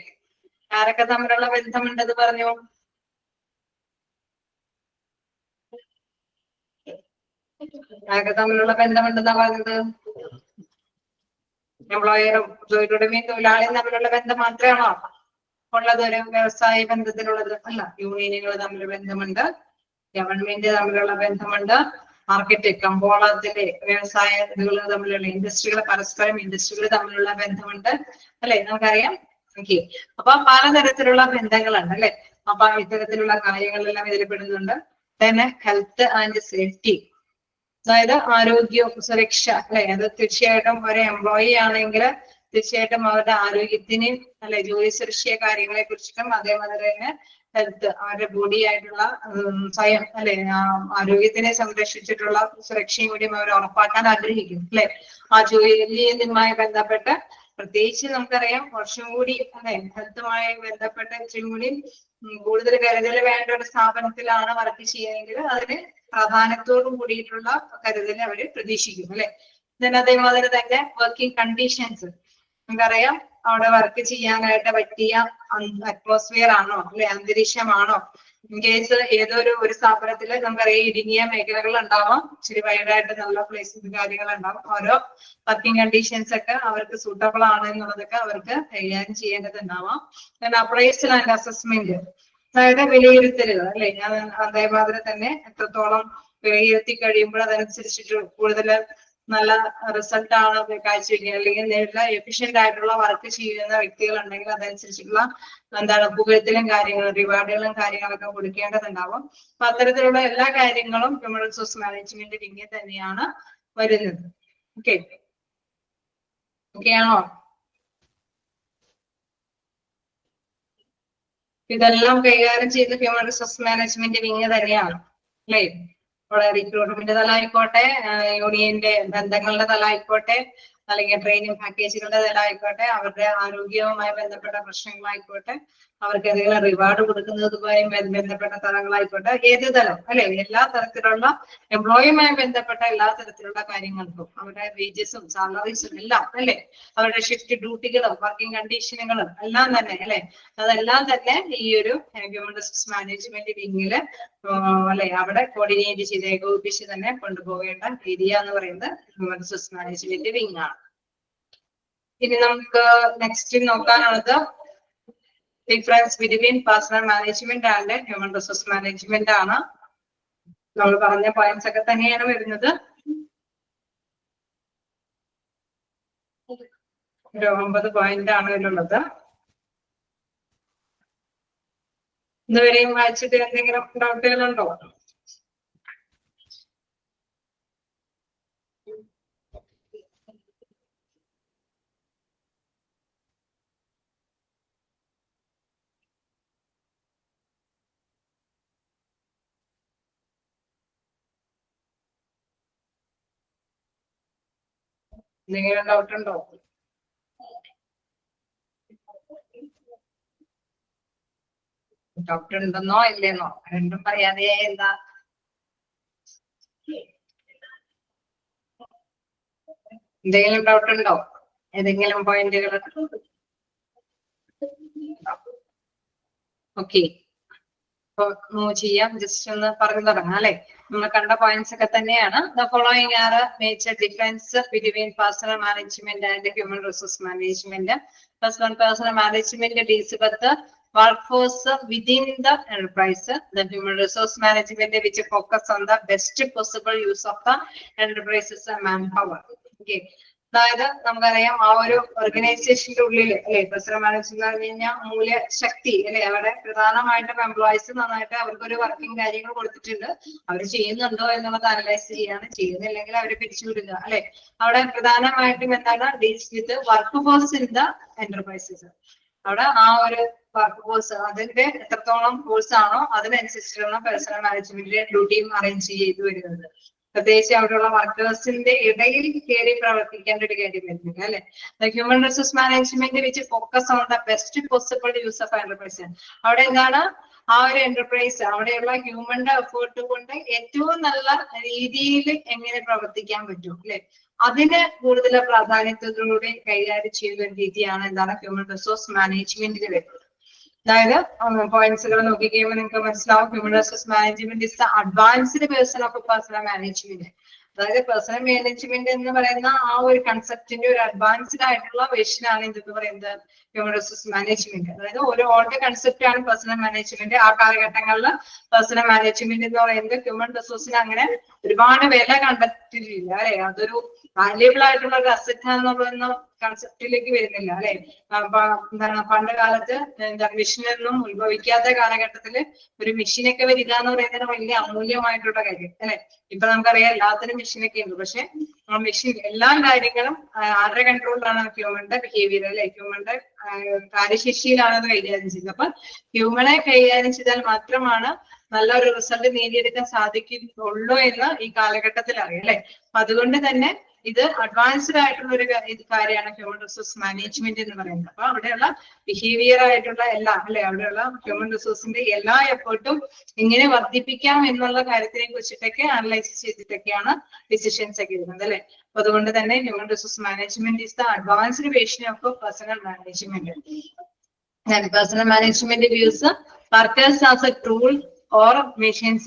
ആരൊക്കെ തമ്മിലുള്ള ബന്ധമുണ്ടെന്ന് പറഞ്ഞു? ആരൊക്കെ തമ്മിലുള്ള ബന്ധമുണ്ടെന്നാ പറഞ്ഞത്? എംപ്ലോയറും തൊഴിലുടമയും തൊഴിലാളിയും തമ്മിലുള്ള ബന്ധം മാത്രമാണോ ഉള്ളത് ഒരു വ്യവസായ ബന്ധത്തിലുള്ളത്? അല്ല, യൂണിയനുകൾ തമ്മിൽ ബന്ധമുണ്ട്, ഗവൺമെന്റ് തമ്മിലുള്ള ബന്ധമുണ്ട്, മാർക്കറ്റ് കമ്പോളത്തിലെ വ്യവസായങ്ങൾ തമ്മിലുള്ള ഇൻഡസ്ട്രികൾ പരസ്പരം ഇൻഡസ്ട്രികൾ തമ്മിലുള്ള ബന്ധമുണ്ട് അല്ലെ, നമുക്കറിയാം. ഓക്കെ, അപ്പൊ പലതരത്തിലുള്ള ബന്ധങ്ങളുണ്ട് അല്ലെ. അപ്പൊ ഇത്തരത്തിലുള്ള കാര്യങ്ങളെല്ലാം ഇതിൽ പെടുന്നുണ്ട്. തന്നെ ഹെൽത്ത് ആൻഡ് സേഫ്റ്റി, അതായത് ആരോഗ്യവും സുരക്ഷ അല്ലെ. അത് തീർച്ചയായിട്ടും ഒരു എംപ്ലോയി ആണെങ്കിൽ തീർച്ചയായിട്ടും അവരുടെ ആരോഗ്യത്തിന് അല്ലെ, ജോലി സുരക്ഷ കാര്യങ്ങളെ കുറിച്ചിട്ടും അതേമാതിരി തന്നെ ഹെൽത്ത്, അവരുടെ ബോഡി ആയിട്ടുള്ള സ്വയം അല്ലെ ആരോഗ്യത്തിനെ സംരക്ഷിച്ചിട്ടുള്ള സുരക്ഷയും കൂടി അവർ ഉറപ്പാക്കാൻ ആഗ്രഹിക്കും അല്ലെ. ആ ജോലിയുമായി ബന്ധപ്പെട്ട് പ്രത്യേകിച്ച് നമുക്കറിയാം കുറച്ചും കൂടി അല്ലെ ഹെൽത്തുമായി ബന്ധപ്പെട്ട ഇച്ചിരി കൂടി കൂടുതൽ കരുതൽ വേണ്ട ഒരു സ്ഥാപനത്തിലാണ് വർക്ക് ചെയ്യുന്നതെങ്കിൽ അതിന് പ്രാധാന്യത്തോടും കൂടിയിട്ടുള്ള കരുതൽ അവര് പ്രതീക്ഷിക്കും അല്ലെ. അതേമാതിരി തന്നെ വർക്കിംഗ് കണ്ടീഷൻസ്, നമുക്കറിയാം അവിടെ വർക്ക് ചെയ്യാനായിട്ട് പറ്റിയ അറ്റ്മോസ്ഫിയർ ആണോ അല്ലെ, അന്തരീക്ഷമാണോ. ഇൻ കേസ് ഒരു സ്ഥാപനത്തില് നമുക്കറിയാം ഇടുങ്ങിയ മേഖലകൾ ഉണ്ടാവാം, ഇച്ചിരി വൈഡായിട്ട് നല്ല പ്ലേസ് കാര്യങ്ങൾ ഉണ്ടാവും. ഓരോ വർക്കിംഗ് കണ്ടീഷൻസ് ഒക്കെ അവർക്ക് സൂട്ടബിൾ ആണ് എന്നുള്ളതൊക്കെ അവർക്ക് കൈകാര്യം ചെയ്യേണ്ടതുണ്ടാവാം. അപ്രൈസൽ ആൻഡ് അസസ്മെന്റ്, അതായത് വിലയിരുത്തലുകൾ അല്ലെ. അതേമാതിരി തന്നെ എത്രത്തോളം വിലയിരുത്തി കഴിയുമ്പോൾ അതനുസരിച്ചിട്ട് കൂടുതൽ നല്ല റിസൾട്ട് ആണ് കാഴ്ചവെക്കുക അല്ലെങ്കിൽ നല്ല എഫിഷ്യന്റ് ആയിട്ടുള്ള വർക്ക് ചെയ്യുന്ന വ്യക്തികൾ ഉണ്ടെങ്കിൽ അതനുസരിച്ചിട്ടുള്ള പുകഴ്ത്തലും കാര്യങ്ങളും റിവാർഡുകളും കാര്യങ്ങളൊക്കെ കൊടുക്കേണ്ടതുണ്ടാവും. അപ്പൊ അത്തരത്തിലുള്ള എല്ലാ കാര്യങ്ങളും ഹ്യൂമൻ റിസോഴ്സ് മാനേജ്മെന്റ് വിങ്ങിൽ തന്നെയാണ് വരുന്നത്. ഓക്കെ ആണോ? ഇതെല്ലാം കൈകാര്യം ചെയ്ത് ഹ്യൂമൻ റിസോഴ്സ് മാനേജ്മെന്റ് വിങ് തന്നെയാണ് അല്ലേ. ഇവിടെ റിക്രൂട്ട്മെന്റ് തലമായിക്കോട്ടെ, യൂണിയന്റെ ബന്ധങ്ങളുടെ തലമായിക്കോട്ടെ, അല്ലെങ്കിൽ ട്രെയിനിങ് പാക്കേജുകളുടെ തലമായിക്കോട്ടെ, അവരുടെ ആരോഗ്യവുമായി ബന്ധപ്പെട്ട പ്രശ്നങ്ങളായിക്കോട്ടെ, അവർക്ക് എന്തെങ്കിലും റിവാർഡ് കൊടുക്കുന്നതുമായി ബന്ധപ്പെട്ട തലങ്ങളായിക്കോട്ടെ, ഏത് തലം അല്ലെ, എല്ലാ തരത്തിലുള്ള എംപ്ലോയിയുമായി ബന്ധപ്പെട്ട എല്ലാ തരത്തിലുള്ള കാര്യങ്ങൾക്കും അവരുടെ വേജസും സാലറീസും എല്ലാം അല്ലെ, അവരുടെ ഷിഫ്റ്റ് ഡ്യൂട്ടികളും വർക്കിംഗ് കണ്ടീഷനുകളും എല്ലാം തന്നെ അല്ലെ, അതെല്ലാം തന്നെ ഈ ഒരു ഹ്യൂമൻ റിസോഴ്സ് മാനേജ്മെന്റ് വിങ്ങില് അല്ലെ അവിടെ കോർഡിനേറ്റ് ചെയ്ത് ഏകോപിപ്പിച്ച് തന്നെ കൊണ്ടുപോകേണ്ട ഏരിയ എന്ന് പറയുന്നത് ഹ്യൂമൻ റിസോഴ്സ് മാനേജ്മെന്റ് വിങ് ആണ്. ഇനി നമുക്ക് നെക്സ്റ്റ് നോക്കാനുള്ളത് difference between personal management and human resource management ആണ്. നമ്മൾ പറഞ്ഞ പോയിന്റ്സ് ഒക്കെ തന്നെയാണ് വരുന്നത്. ഒരു 9 പോയിന്റ് ആണ് ഇതിലുള്ളത്. ഇതുവരെയും വായിച്ചിട്ട് എന്തെങ്കിലും ഡൗട്ടുകളുണ്ടോ? എന്തെങ്കിലും ഡൗട്ട് ഉണ്ടോ? ഡൗട്ട് ഉണ്ടെന്നോ ഇല്ലെന്നോ രണ്ടും പറയാതെ എന്താ? എന്തെങ്കിലും ഡൗട്ട് ഉണ്ടോ? ഏതെങ്കിലും പോയിന്റുകൾ? ഓക്കെ, മൂവ് ചെയ്യാം. ജസ്റ്റ് ഒന്ന് പറഞ്ഞു തുടങ്ങാം അല്ലെ. നമ്മൾ കണ്ട പോയിന്റ്സ് ഒക്കെ തന്നെയാണ്. The following are major difference between personal management and human resource management. First one, personnel management deals with workforce within the enterprise. The human resource management which focus on the best possible use of the enterprise's manpower. Okay. അതായത് നമുക്കറിയാം ആ ഒരു ഓർഗനൈസേഷന്റെ ഉള്ളിൽ അല്ലെ പേഴ്സണൽ മാനേജ്മെന്റ് എന്ന് കഴിഞ്ഞാൽ മൂല്യശക്തി അല്ലെ, അവിടെ പ്രധാനമായിട്ടും എംപ്ലോയീസ് നന്നായിട്ട് അവർക്കൊരു വർക്കിംഗ് കാര്യങ്ങൾ കൊടുത്തിട്ടുണ്ട്. അവർ ചെയ്യുന്നുണ്ടോ എന്നുള്ളത് അനലൈസ് ചെയ്യാണ്, ചെയ്യുന്നില്ലെങ്കിൽ അവരെ പിരിച്ചുവിടുക അല്ലെ. അവിടെ പ്രധാനമായിട്ടും എന്താണ്, deals with work force in the enterprises. അവിടെ ആ ഒരു വർക്ക് ഫോഴ്സ് അതിന്റെ എത്രത്തോളം ഫോഴ്സ് ആണോ അതിനനുസരിച്ചുള്ള പേഴ്സണൽ മാനേജ്മെന്റിന്റെ ഡ്യൂട്ടിയും അറേഞ്ച് ചെയ്തു വരുന്നത്. പ്രത്യേകിച്ച് അവിടെയുള്ള വർക്കേഴ്സിന്റെ ഇടയിൽ കയറി പ്രവർത്തിക്കേണ്ട ഒരു കാര്യം വരുന്നില്ല അല്ലെ. ഹ്യൂമൻ റിസോഴ്സ് മാനേജ്മെന്റ് വെച്ച് focus on the best possible use of enterprise. അവിടെ എന്താണ്, ആ ഒരു എന്റർപ്രൈസ് അവിടെയുള്ള ഹ്യൂമന്റെ എഫേർട്ട് കൊണ്ട് ഏറ്റവും നല്ല രീതിയിൽ എങ്ങനെ പ്രവർത്തിക്കാൻ പറ്റും അല്ലെ, അതിന് കൂടുതൽ പ്രാധാന്യത്തോടുകൂടി കൈകാര്യം ചെയ്യുന്ന രീതിയാണ് എന്താണ് ഹ്യൂമൻ റിസോഴ്സ് മാനേജ്മെന്റിൽ വരുന്നത്. അതായത് പോയിന്റ്സുകൾ നോക്കി കഴിയുമ്പോൾ നിങ്ങൾക്ക് മനസ്സിലാവും. Human resource management is the advanced version of personnel management. അതായത് പേഴ്സണൽ മാനേജ്മെന്റ് എന്ന് പറയുന്ന ആ ഒരു കൺസെപ്റ്റിന്റെ ഒരു അഡ്വാൻസ്ഡ് ആയിട്ടുള്ള വേർഷനാണ് എന്തെന്ന് പറയുന്നത് ഹ്യൂമൻ റിസോഴ്സ് മാനേജ്മെന്റ്. അതായത് ഒരു ഓൾഡ് കൺസെപ്റ്റ് ആണ് പേഴ്സണൽ മാനേജ്മെന്റ്. ആ കാലഘട്ടങ്ങളിൽ പേഴ്സണൽ മാനേജ്മെന്റ് എന്ന് പറയുന്നത് ഹ്യൂമൻ റിസോഴ്സിന് അങ്ങനെ ഒരുപാട് വില കണ്ടെത്തിയിട്ടില്ല അല്ലെ. അതൊരു വാല്യബിൾ ആയിട്ടുള്ള ഒരു അസറ്റ് ആണെന്നുള്ള കൺസെപ്റ്റിലേക്ക് വരുന്നില്ല അല്ലെ. എന്താണ് പണ്ട് കാലത്ത് എന്താ മെഷീനൊന്നും ഉത്ഭവിക്കാത്ത കാലഘട്ടത്തില് ഒരു മെഷീനൊക്കെ വരിക എന്ന് പറയുന്നത് വലിയ അമൂല്യമായിട്ടുള്ള കാര്യം അല്ലെ. ഇപ്പൊ നമുക്കറിയാം എല്ലാത്തിനും മെഷീനൊക്കെ ഉണ്ട്, പക്ഷെ ആ മെഷീൻ എല്ലാ കാര്യങ്ങളും ആരുടെ കൺട്രോളിലാണ്, ഹ്യൂമന്റെ ബിഹേവിയർ അല്ലെ, ഹ്യൂമന്റെ കാര്യശേഷിയിലാണ് അത് കൈകാര്യം ചെയ്യുന്നത്. അപ്പൊ ഹ്യൂമനെ കൈകാര്യം ചെയ്താൽ മാത്രമാണ് നല്ലൊരു റിസൾട്ട് നേടിയെടുക്കാൻ സാധിക്കുള്ളൂ എന്ന് ഈ കാലഘട്ടത്തിൽ അറിയാം അല്ലെ. അപ്പൊ അതുകൊണ്ട് തന്നെ ഇത് അഡ്വാൻസ്ഡ് ആയിട്ടുള്ള ഒരു കാര്യമാണ് ഹ്യൂമൻ റിസോഴ്സ് മാനേജ്മെന്റ് എന്ന് പറയുന്നത്. അപ്പൊ അവിടെയുള്ള ബിഹേവിയർ ആയിട്ടുള്ള എല്ലാം അല്ലെ, അവിടെയുള്ള ഹ്യൂമൻ റിസോഴ്സിന്റെ എല്ലാ എഫേർട്ടും എങ്ങനെ വർദ്ധിപ്പിക്കാം എന്നുള്ള കാര്യത്തിനെ കുറിച്ചിട്ടൊക്കെ അനലൈസ് ചെയ്തിട്ടൊക്കെയാണ് ഡിസിഷൻസ് ഒക്കെ വരുന്നത് അല്ലെ. അപ്പൊ അതുകൊണ്ട് തന്നെ human resource management is the advanced version of personnel management. Personnel management views workers as A tool or machines,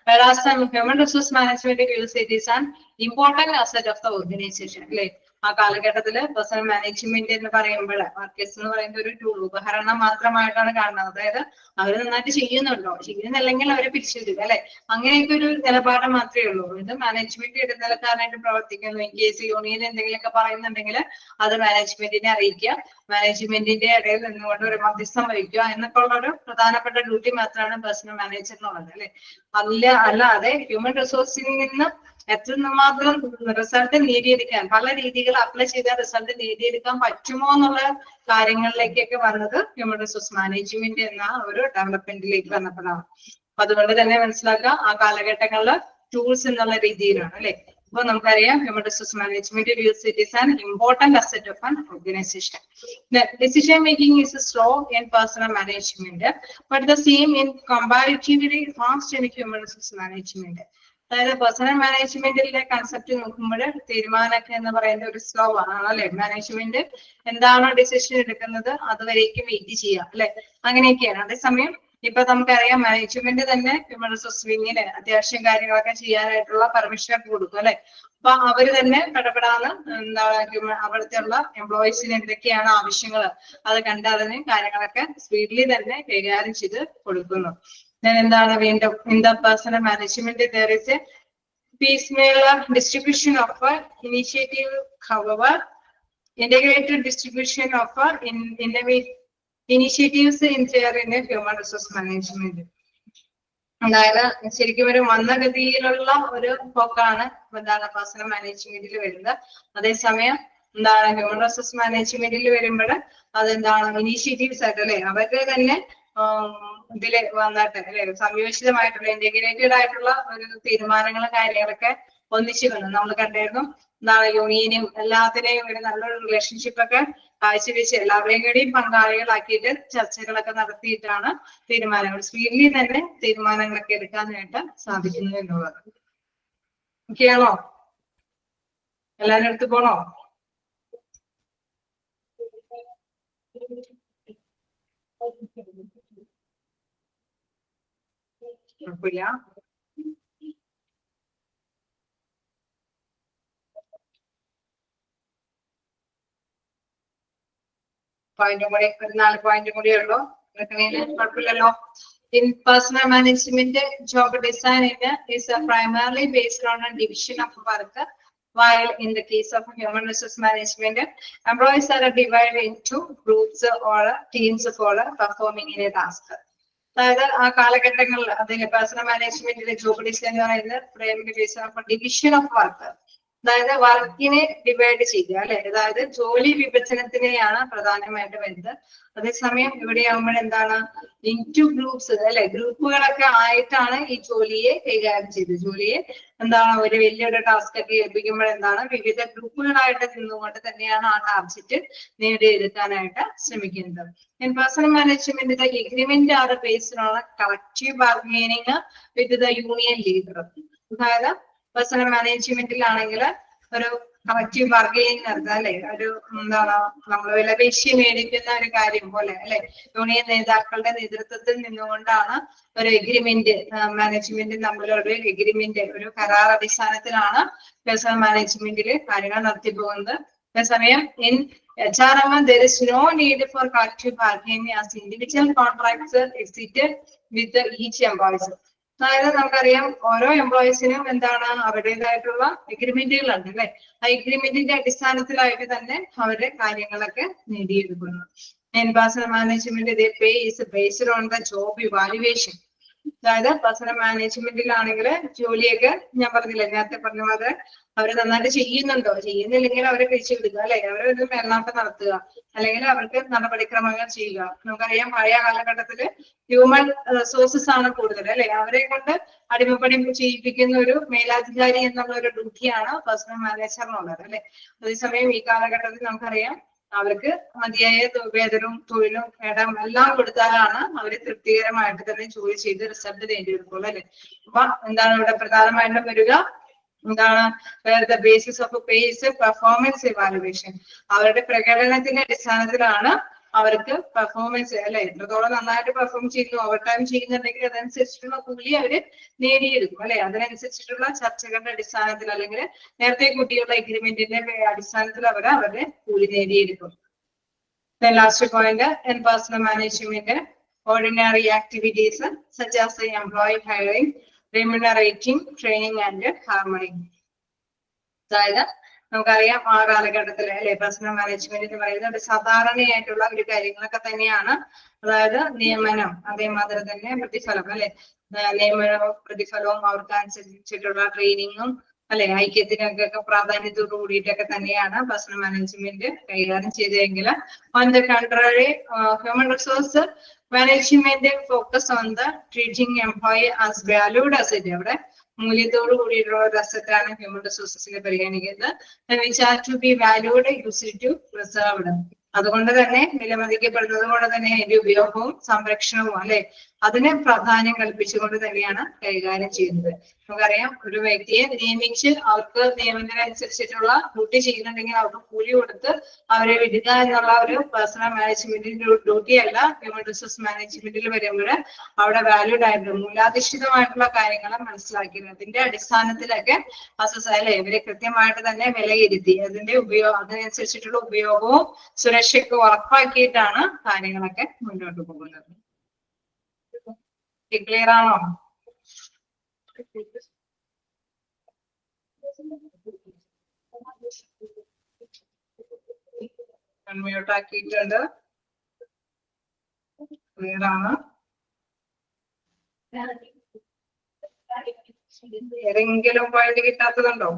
whereas some human resource management views it is an important asset of the organization. Like ആ കാലഘട്ടത്തില് പേഴ്സണൽ മാനേജ്മെന്റ് എന്ന് പറയുമ്പോൾ വർക്കേഴ്സ് എന്ന് പറയുന്ന ഒരു ടൂൾ ഉപകരണം മാത്രമായിട്ടാണ് കാണുന്നത്. അതായത് അവർ നന്നായിട്ട് ചെയ്യുന്നുണ്ടോ, ചെയ്യുന്നില്ലെങ്കിൽ അവരെ പിരിച്ചുവിടുക അല്ലെ. അങ്ങനെയൊക്കെ ഒരു നിലപാട് മാത്രമേ ഉള്ളൂ. ഇത് മാനേജ്മെന്റ് ഇടനിലക്കാരനായിട്ട് പ്രവർത്തിക്കുന്നു. ഇൻ കേസ് യൂണിയൻ എന്തെങ്കിലുമൊക്കെ പറയുന്നുണ്ടെങ്കിൽ അത് മാനേജ്മെന്റിനെ അറിയിക്കുക, മാനേജ്മെന്റിന്റെ ഇടയിൽ നിന്നുകൊണ്ട് ഒരു മധ്യസ്ഥം വഹിക്കുക എന്നൊക്കെ ഉള്ള ഒരു പ്രധാനപ്പെട്ട ഡ്യൂട്ടി മാത്രമാണ് പേഴ്സണൽ മാനേജറിനുള്ളത് അല്ലെ. അല്ലാതെ ഹ്യൂമൻ റിസോഴ്സിൽ നിന്ന് എത്രമാത്രം റിസൾട്ട് നേടിയെടുക്കാൻ, പല രീതികൾ അപ്ലൈ ചെയ്ത റിസൾട്ട് നേടിയെടുക്കാൻ പറ്റുമോ എന്നുള്ള കാര്യങ്ങളിലേക്കൊക്കെ വന്നത് ഹ്യൂമൻ റിസോഴ്സ് മാനേജ്മെന്റ് എന്ന ഒരു ഡെവലപ്മെന്റിലേക്ക് വന്നപ്പോഴാണ്. അപ്പൊ അതുകൊണ്ട് തന്നെ മനസ്സിലാക്കുക ആ കാലഘട്ടങ്ങളിൽ ടൂൾസ് എന്നുള്ള രീതിയിലാണ് അല്ലെ. അപ്പൊ നമുക്കറിയാം human resource management views it is an important asset of an organisation. Decision making is slow in personal management, but the same in comparatively fast in human resource management. അതായത് പേഴ്സണൽ മാനേജ്മെന്റിലെ കൺസെപ്റ്റ് നോക്കുമ്പോൾ തീരുമാനമൊക്കെ എന്ന് പറയുന്നത് ഒരു സ്ലോ ആണ് അല്ലെ. മാനേജ്മെന്റ് എന്താണോ ഡിസിഷൻ എടുക്കുന്നത് അതുവരേക്കും വെയിറ്റ് ചെയ്യാം അല്ലെ, അങ്ങനെയൊക്കെയാണ്. അതേസമയം ഇപ്പൊ നമുക്കറിയാം മാനേജ്മെന്റ് തന്നെ ഹ്യൂമൻ റിസോഴ്സ് വിങ്ങിന് അത്യാവശ്യം കാര്യങ്ങളൊക്കെ ചെയ്യാനായിട്ടുള്ള പെർമിഷൻ കൊടുക്കും അല്ലെ. അപ്പൊ അവര് തന്നെ പെടപെടാന്ന് എന്താണ് അവിടുത്തെ ഉള്ള എംപ്ലോയീസിന് എന്തൊക്കെയാണ് ആവശ്യങ്ങൾ അത് കണ്ടറിഞ്ഞ് കാര്യങ്ങളൊക്കെ സ്പീഡിലി തന്നെ കൈകാര്യം ചെയ്ത് കൊടുക്കുന്നു. എന്താണ് വീണ്ടും in the personnel management there is a piecemeal distribution of initiative. However, integrated distribution of initiatives in human resource management. അതായത് ശരിക്കും ഒരു മന്ദഗതിയിലുള്ള ഒരു പോക്കാണ് എന്താണ് പേഴ്സണൽ മാനേജ്മെന്റിൽ വരുന്നത്. അതേസമയം എന്താണ് ഹ്യൂമൻ റിസോഴ്സ് മാനേജ്മെന്റിൽ വരുമ്പോൾ അതെന്താണ് ഇനീഷ്യേറ്റീവ്സ് ആയിട്ട് അല്ലെ അവരുടെ തന്നെ ഇതില് വന്നിട്ട് അല്ലെ സംയോജിതമായിട്ടുള്ള ഇന്റഗ്രേറ്റഡ് ആയിട്ടുള്ള ഒരു തീരുമാനങ്ങളും കാര്യങ്ങളൊക്കെ ഒന്നിച്ചു വന്നു. നമ്മൾ കണ്ടായിരുന്നു എന്താണ് യൂണിയനും എല്ലാത്തിനെയും ഒരു നല്ലൊരു റിലേഷൻഷിപ്പ് ഒക്കെ കാഴ്ചവെച്ച് എല്ലാവരെയും കൂടിയും പങ്കാളികളാക്കിയിട്ട് ചർച്ചകളൊക്കെ നടത്തിയിട്ടാണ് തീരുമാനങ്ങൾ സ്പീഡിൽ തന്നെ തീരുമാനങ്ങളൊക്കെ എടുക്കാനായിട്ട് സാധിക്കുന്നു എന്നുള്ളത്. ഓക്കെയാണോ? എല്ലാവരും എടുത്തു പോണോ? കുഴപ്പമില്ല. പോയിന്റ് കൂടി ഒരു 4 പോയിന്റ് കൂടിയേ ഉള്ളൂ. കുഴപ്പമില്ലല്ലോ. In personal management, job design is primarily based on a division of work, while in the case of human resource management, employees are divided into groups or teams for performing in a task. അതായത് ആ കാലഘട്ടങ്ങളിൽ അതിന് പേഴ്സണൽ മാനേജ്മെന്റിലെ ജോബ് ഡിസൈൻ എന്ന് പറയുന്നത് primary base of division of work, അതായത് വർക്കിനെ ഡിവൈഡ് ചെയ്യുക അല്ലെ, അതായത് ജോലി വിഭജനത്തിനെയാണ് പ്രധാനമായിട്ട് വരുന്നത്. അതേസമയം ഇവിടെയാകുമ്പോൾ എന്താണ് ഇൻടു ഗ്രൂപ്പ്സ് അല്ലെ, ഗ്രൂപ്പുകളൊക്കെ ആയിട്ടാണ് ഈ ജോലിയെ കൈകാര്യം ചെയ്തത്. ജോലിയെ എന്താണ് ഒരു വലിയൊരു ടാസ്ക് ഒക്കെ ഏൽപ്പിക്കുമ്പോൾ എന്താണ് വിവിധ ഗ്രൂപ്പുകളായിട്ട് നിന്നുകൊണ്ട് തന്നെയാണ് ആ ടാർഗറ്റ് നേടിയെടുക്കാനായിട്ട് ശ്രമിക്കുന്നത്. In personal management, the agreement are based on collective bargaining with the union leader. അതായത് പേഴ്സണൽ മാനേജ്മെന്റിലാണെങ്കിൽ ഒരു കളക്റ്റീവ് ബാർഗെയിനിങ് നടത്താം അല്ലെ, ഒരു എന്താണ് നമ്മൾ വിലപേശി മേടിക്കുന്ന ഒരു കാര്യം പോലെ അല്ലെ, യൂണിയൻ നേതാക്കളുടെ നേതൃത്വത്തിൽ നിന്നുകൊണ്ടാണ് ഒരു എഗ്രിമെന്റ് മാനേജ്മെന്റ് തമ്മിലുള്ള എഗ്രിമെന്റ് ഒരു കരാർ അടിസ്ഥാനത്തിലാണ് പേഴ്സണൽ മാനേജ്മെന്റിൽ കാര്യങ്ങൾ നടത്തിപ്പോകുന്നത്. അതേസമയം in HRM there is no need for collective bargaining as individual contracts executed with each employees. അതായത് നമുക്കറിയാം ഓരോ എംപ്ലോയീസിനും എന്താണ് അവരുടേതായിട്ടുള്ള എഗ്രിമെന്റുകളുണ്ട് അല്ലെ, ആ എഗ്രിമെന്റിന്റെ അടിസ്ഥാനത്തിലായിട്ട് തന്നെ അവരുടെ കാര്യങ്ങളൊക്കെ നേടിയെടുക്കുന്നു. In personal management, the pay is based on the job evaluation. അതായത് പേഴ്സണൽ മാനേജ്മെന്റിലാണെങ്കിൽ ജോലിയൊക്കെ ഞാൻ പറഞ്ഞില്ല നേരത്തെ പറഞ്ഞ പോലെ അവര് നന്നായിട്ട് ചെയ്യുന്നുണ്ടോ, ചെയ്യുന്നില്ലെങ്കിൽ അവരെ പിരിച്ചു വിടുക അല്ലെ, അവരൊരു മേൽനോട്ടം നടത്തുക, അല്ലെങ്കിൽ അവർക്ക് നടപടിക്രമങ്ങൾ ചെയ്യുക. നമുക്കറിയാം പഴയ കാലഘട്ടത്തില് ഹ്യൂമൻ റിസോഴ്സസ് ആണ് കൂടുതൽ അല്ലെ, അവരെ കൊണ്ട് അടിമപ്പണി ചെയ്യിപ്പിക്കുന്ന ഒരു മേലാധികാരി എന്നുള്ള ഒരു ഡ്യൂട്ടിയാണ് പേഴ്സണൽ മാനേജറിനുള്ളത് അല്ലെ. അതേസമയം ഈ കാലഘട്ടത്തിൽ നമുക്കറിയാം അവർക്ക് മതിയായ വേതനവും തൊഴിലും ഇടം എല്ലാം കൊടുത്താലാണ് അവര് തൃപ്തികരമായിട്ട് തന്നെ ജോലി ചെയ്ത് റിസൾട്ട് നേടിയെടുക്കുള്ളൂ അല്ലെ. അപ്പൊ എന്താണ് ഇവിടെ പ്രധാനമായിട്ടും വരിക, എന്താണ് the basis of pace performance evaluation. അവരുടെ പ്രകടനത്തിന്റെ അടിസ്ഥാനത്തിലാണ് അവർക്ക് പെർഫോമൻസ് അല്ലെ, എത്രത്തോളം നന്നായിട്ട് പെർഫോം ചെയ്യുന്നു, ഓവർ ടൈം ചെയ്യുന്നുണ്ടെങ്കിൽ അതനുസരിച്ചിട്ടുള്ള കൂലി അവര് നേടിയെടുക്കും അല്ലെ. അതിനനുസരിച്ചിട്ടുള്ള ചർച്ചകളുടെ അടിസ്ഥാനത്തിൽ അല്ലെങ്കിൽ നേരത്തെ കൂട്ടിയുള്ള എഗ്രിമെന്റിന്റെ അടിസ്ഥാനത്തിൽ അവർ അവരുടെ കൂലി നേടിയെടുക്കും. Last point, in personal management, ordinary activities such as employee hiring, remunerating, training and harmony. അതായത് നമുക്കറിയാം ആ കാലഘട്ടത്തിൽ അല്ലെ പേഴ്സണൽ മാനേജ്മെന്റ് എന്ന് പറയുന്നത് സാധാരണയായിട്ടുള്ള ഒരു കാര്യങ്ങളൊക്കെ തന്നെയാണ്. അതായത് നിയമനം, അതേമാതിരി തന്നെ പ്രതിഫലം അല്ലെ, നിയമനവും പ്രതിഫലവും അവർക്ക് അനുസരിച്ചിട്ടുള്ള ട്രെയിനിങ്ങും അല്ലെ, ഐക്യത്തിനൊക്കെ പ്രാധാന്യത്തോടു കൂടിയിട്ടൊക്കെ തന്നെയാണ് പേഴ്സണൽ മാനേജ്മെന്റ് കൈകാര്യം ചെയ്തതെങ്കിൽ on the contrary, human resource management focus on the treating employee as valued asset. അവിടെ മൂല്യത്തോടു കൂടിയിട്ടുള്ള ഒരു അസറ്റാണ് ഹ്യൂമൻ റിസോഴ്സസിനെ പരിഗണിക്കുന്നത്. which are to be valued, used to preserved. അതുകൊണ്ട് തന്നെ വിലമതിക്കപ്പെടുന്നത് കൊണ്ട് തന്നെ അതിന്റെ ഉപയോഗവും സംരക്ഷണവും അല്ലെ അതിന് പ്രാധാന്യം കൽപ്പിച്ചുകൊണ്ട് തന്നെയാണ് കൈകാര്യം ചെയ്യുന്നത്. നമുക്കറിയാം ഒരു വ്യക്തിയെ നിയമിച്ച് അവർക്ക് നിയമത്തിനനുസരിച്ചിട്ടുള്ള ഡ്യൂട്ടി ചെയ്യുന്നുണ്ടെങ്കിൽ അവർക്ക് കൂലി കൊടുത്ത് അവരെ വിടുക എന്നുള്ള ഒരു പേഴ്സണൽ മാനേജ്മെന്റിന്റെ ഡ്യൂട്ടി അല്ല ഹ്യൂമൻ റിസോഴ്സ് മാനേജ്മെന്റിൽ വരുമ്പോൾ അവിടെ വാല്യൂഡ് ആയിട്ടുള്ള മൂല്യാധിഷ്ഠിതമായിട്ടുള്ള കാര്യങ്ങൾ മനസ്സിലാക്കിയത് അതിന്റെ അടിസ്ഥാനത്തിലൊക്കെ അല്ലെ ഇവരെ കൃത്യമായിട്ട് തന്നെ വിലയിരുത്തി അതിന്റെ അതിനനുസരിച്ചിട്ടുള്ള ഉപയോഗവും സുരക്ഷയ്ക്ക് ഉറപ്പാക്കിയിട്ടാണ് കാര്യങ്ങളൊക്കെ മുന്നോട്ട് പോകുന്നത്. ക്ലിയർ ആണോ? അൺമ്യൂട്ട് ആക്കിയിട്ടുണ്ട്. ക്ലിയർ ആണ്. ഏതെങ്കിലും പോയിന്റ് കിട്ടാത്തതുണ്ടോ?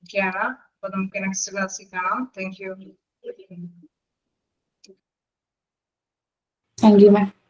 ഒക്കെയാണ്. അപ്പൊ നമുക്ക് നെക്സ്റ്റ് ക്ലാസ്സിൽ കാണാം. Thank you. Thank you ma'am.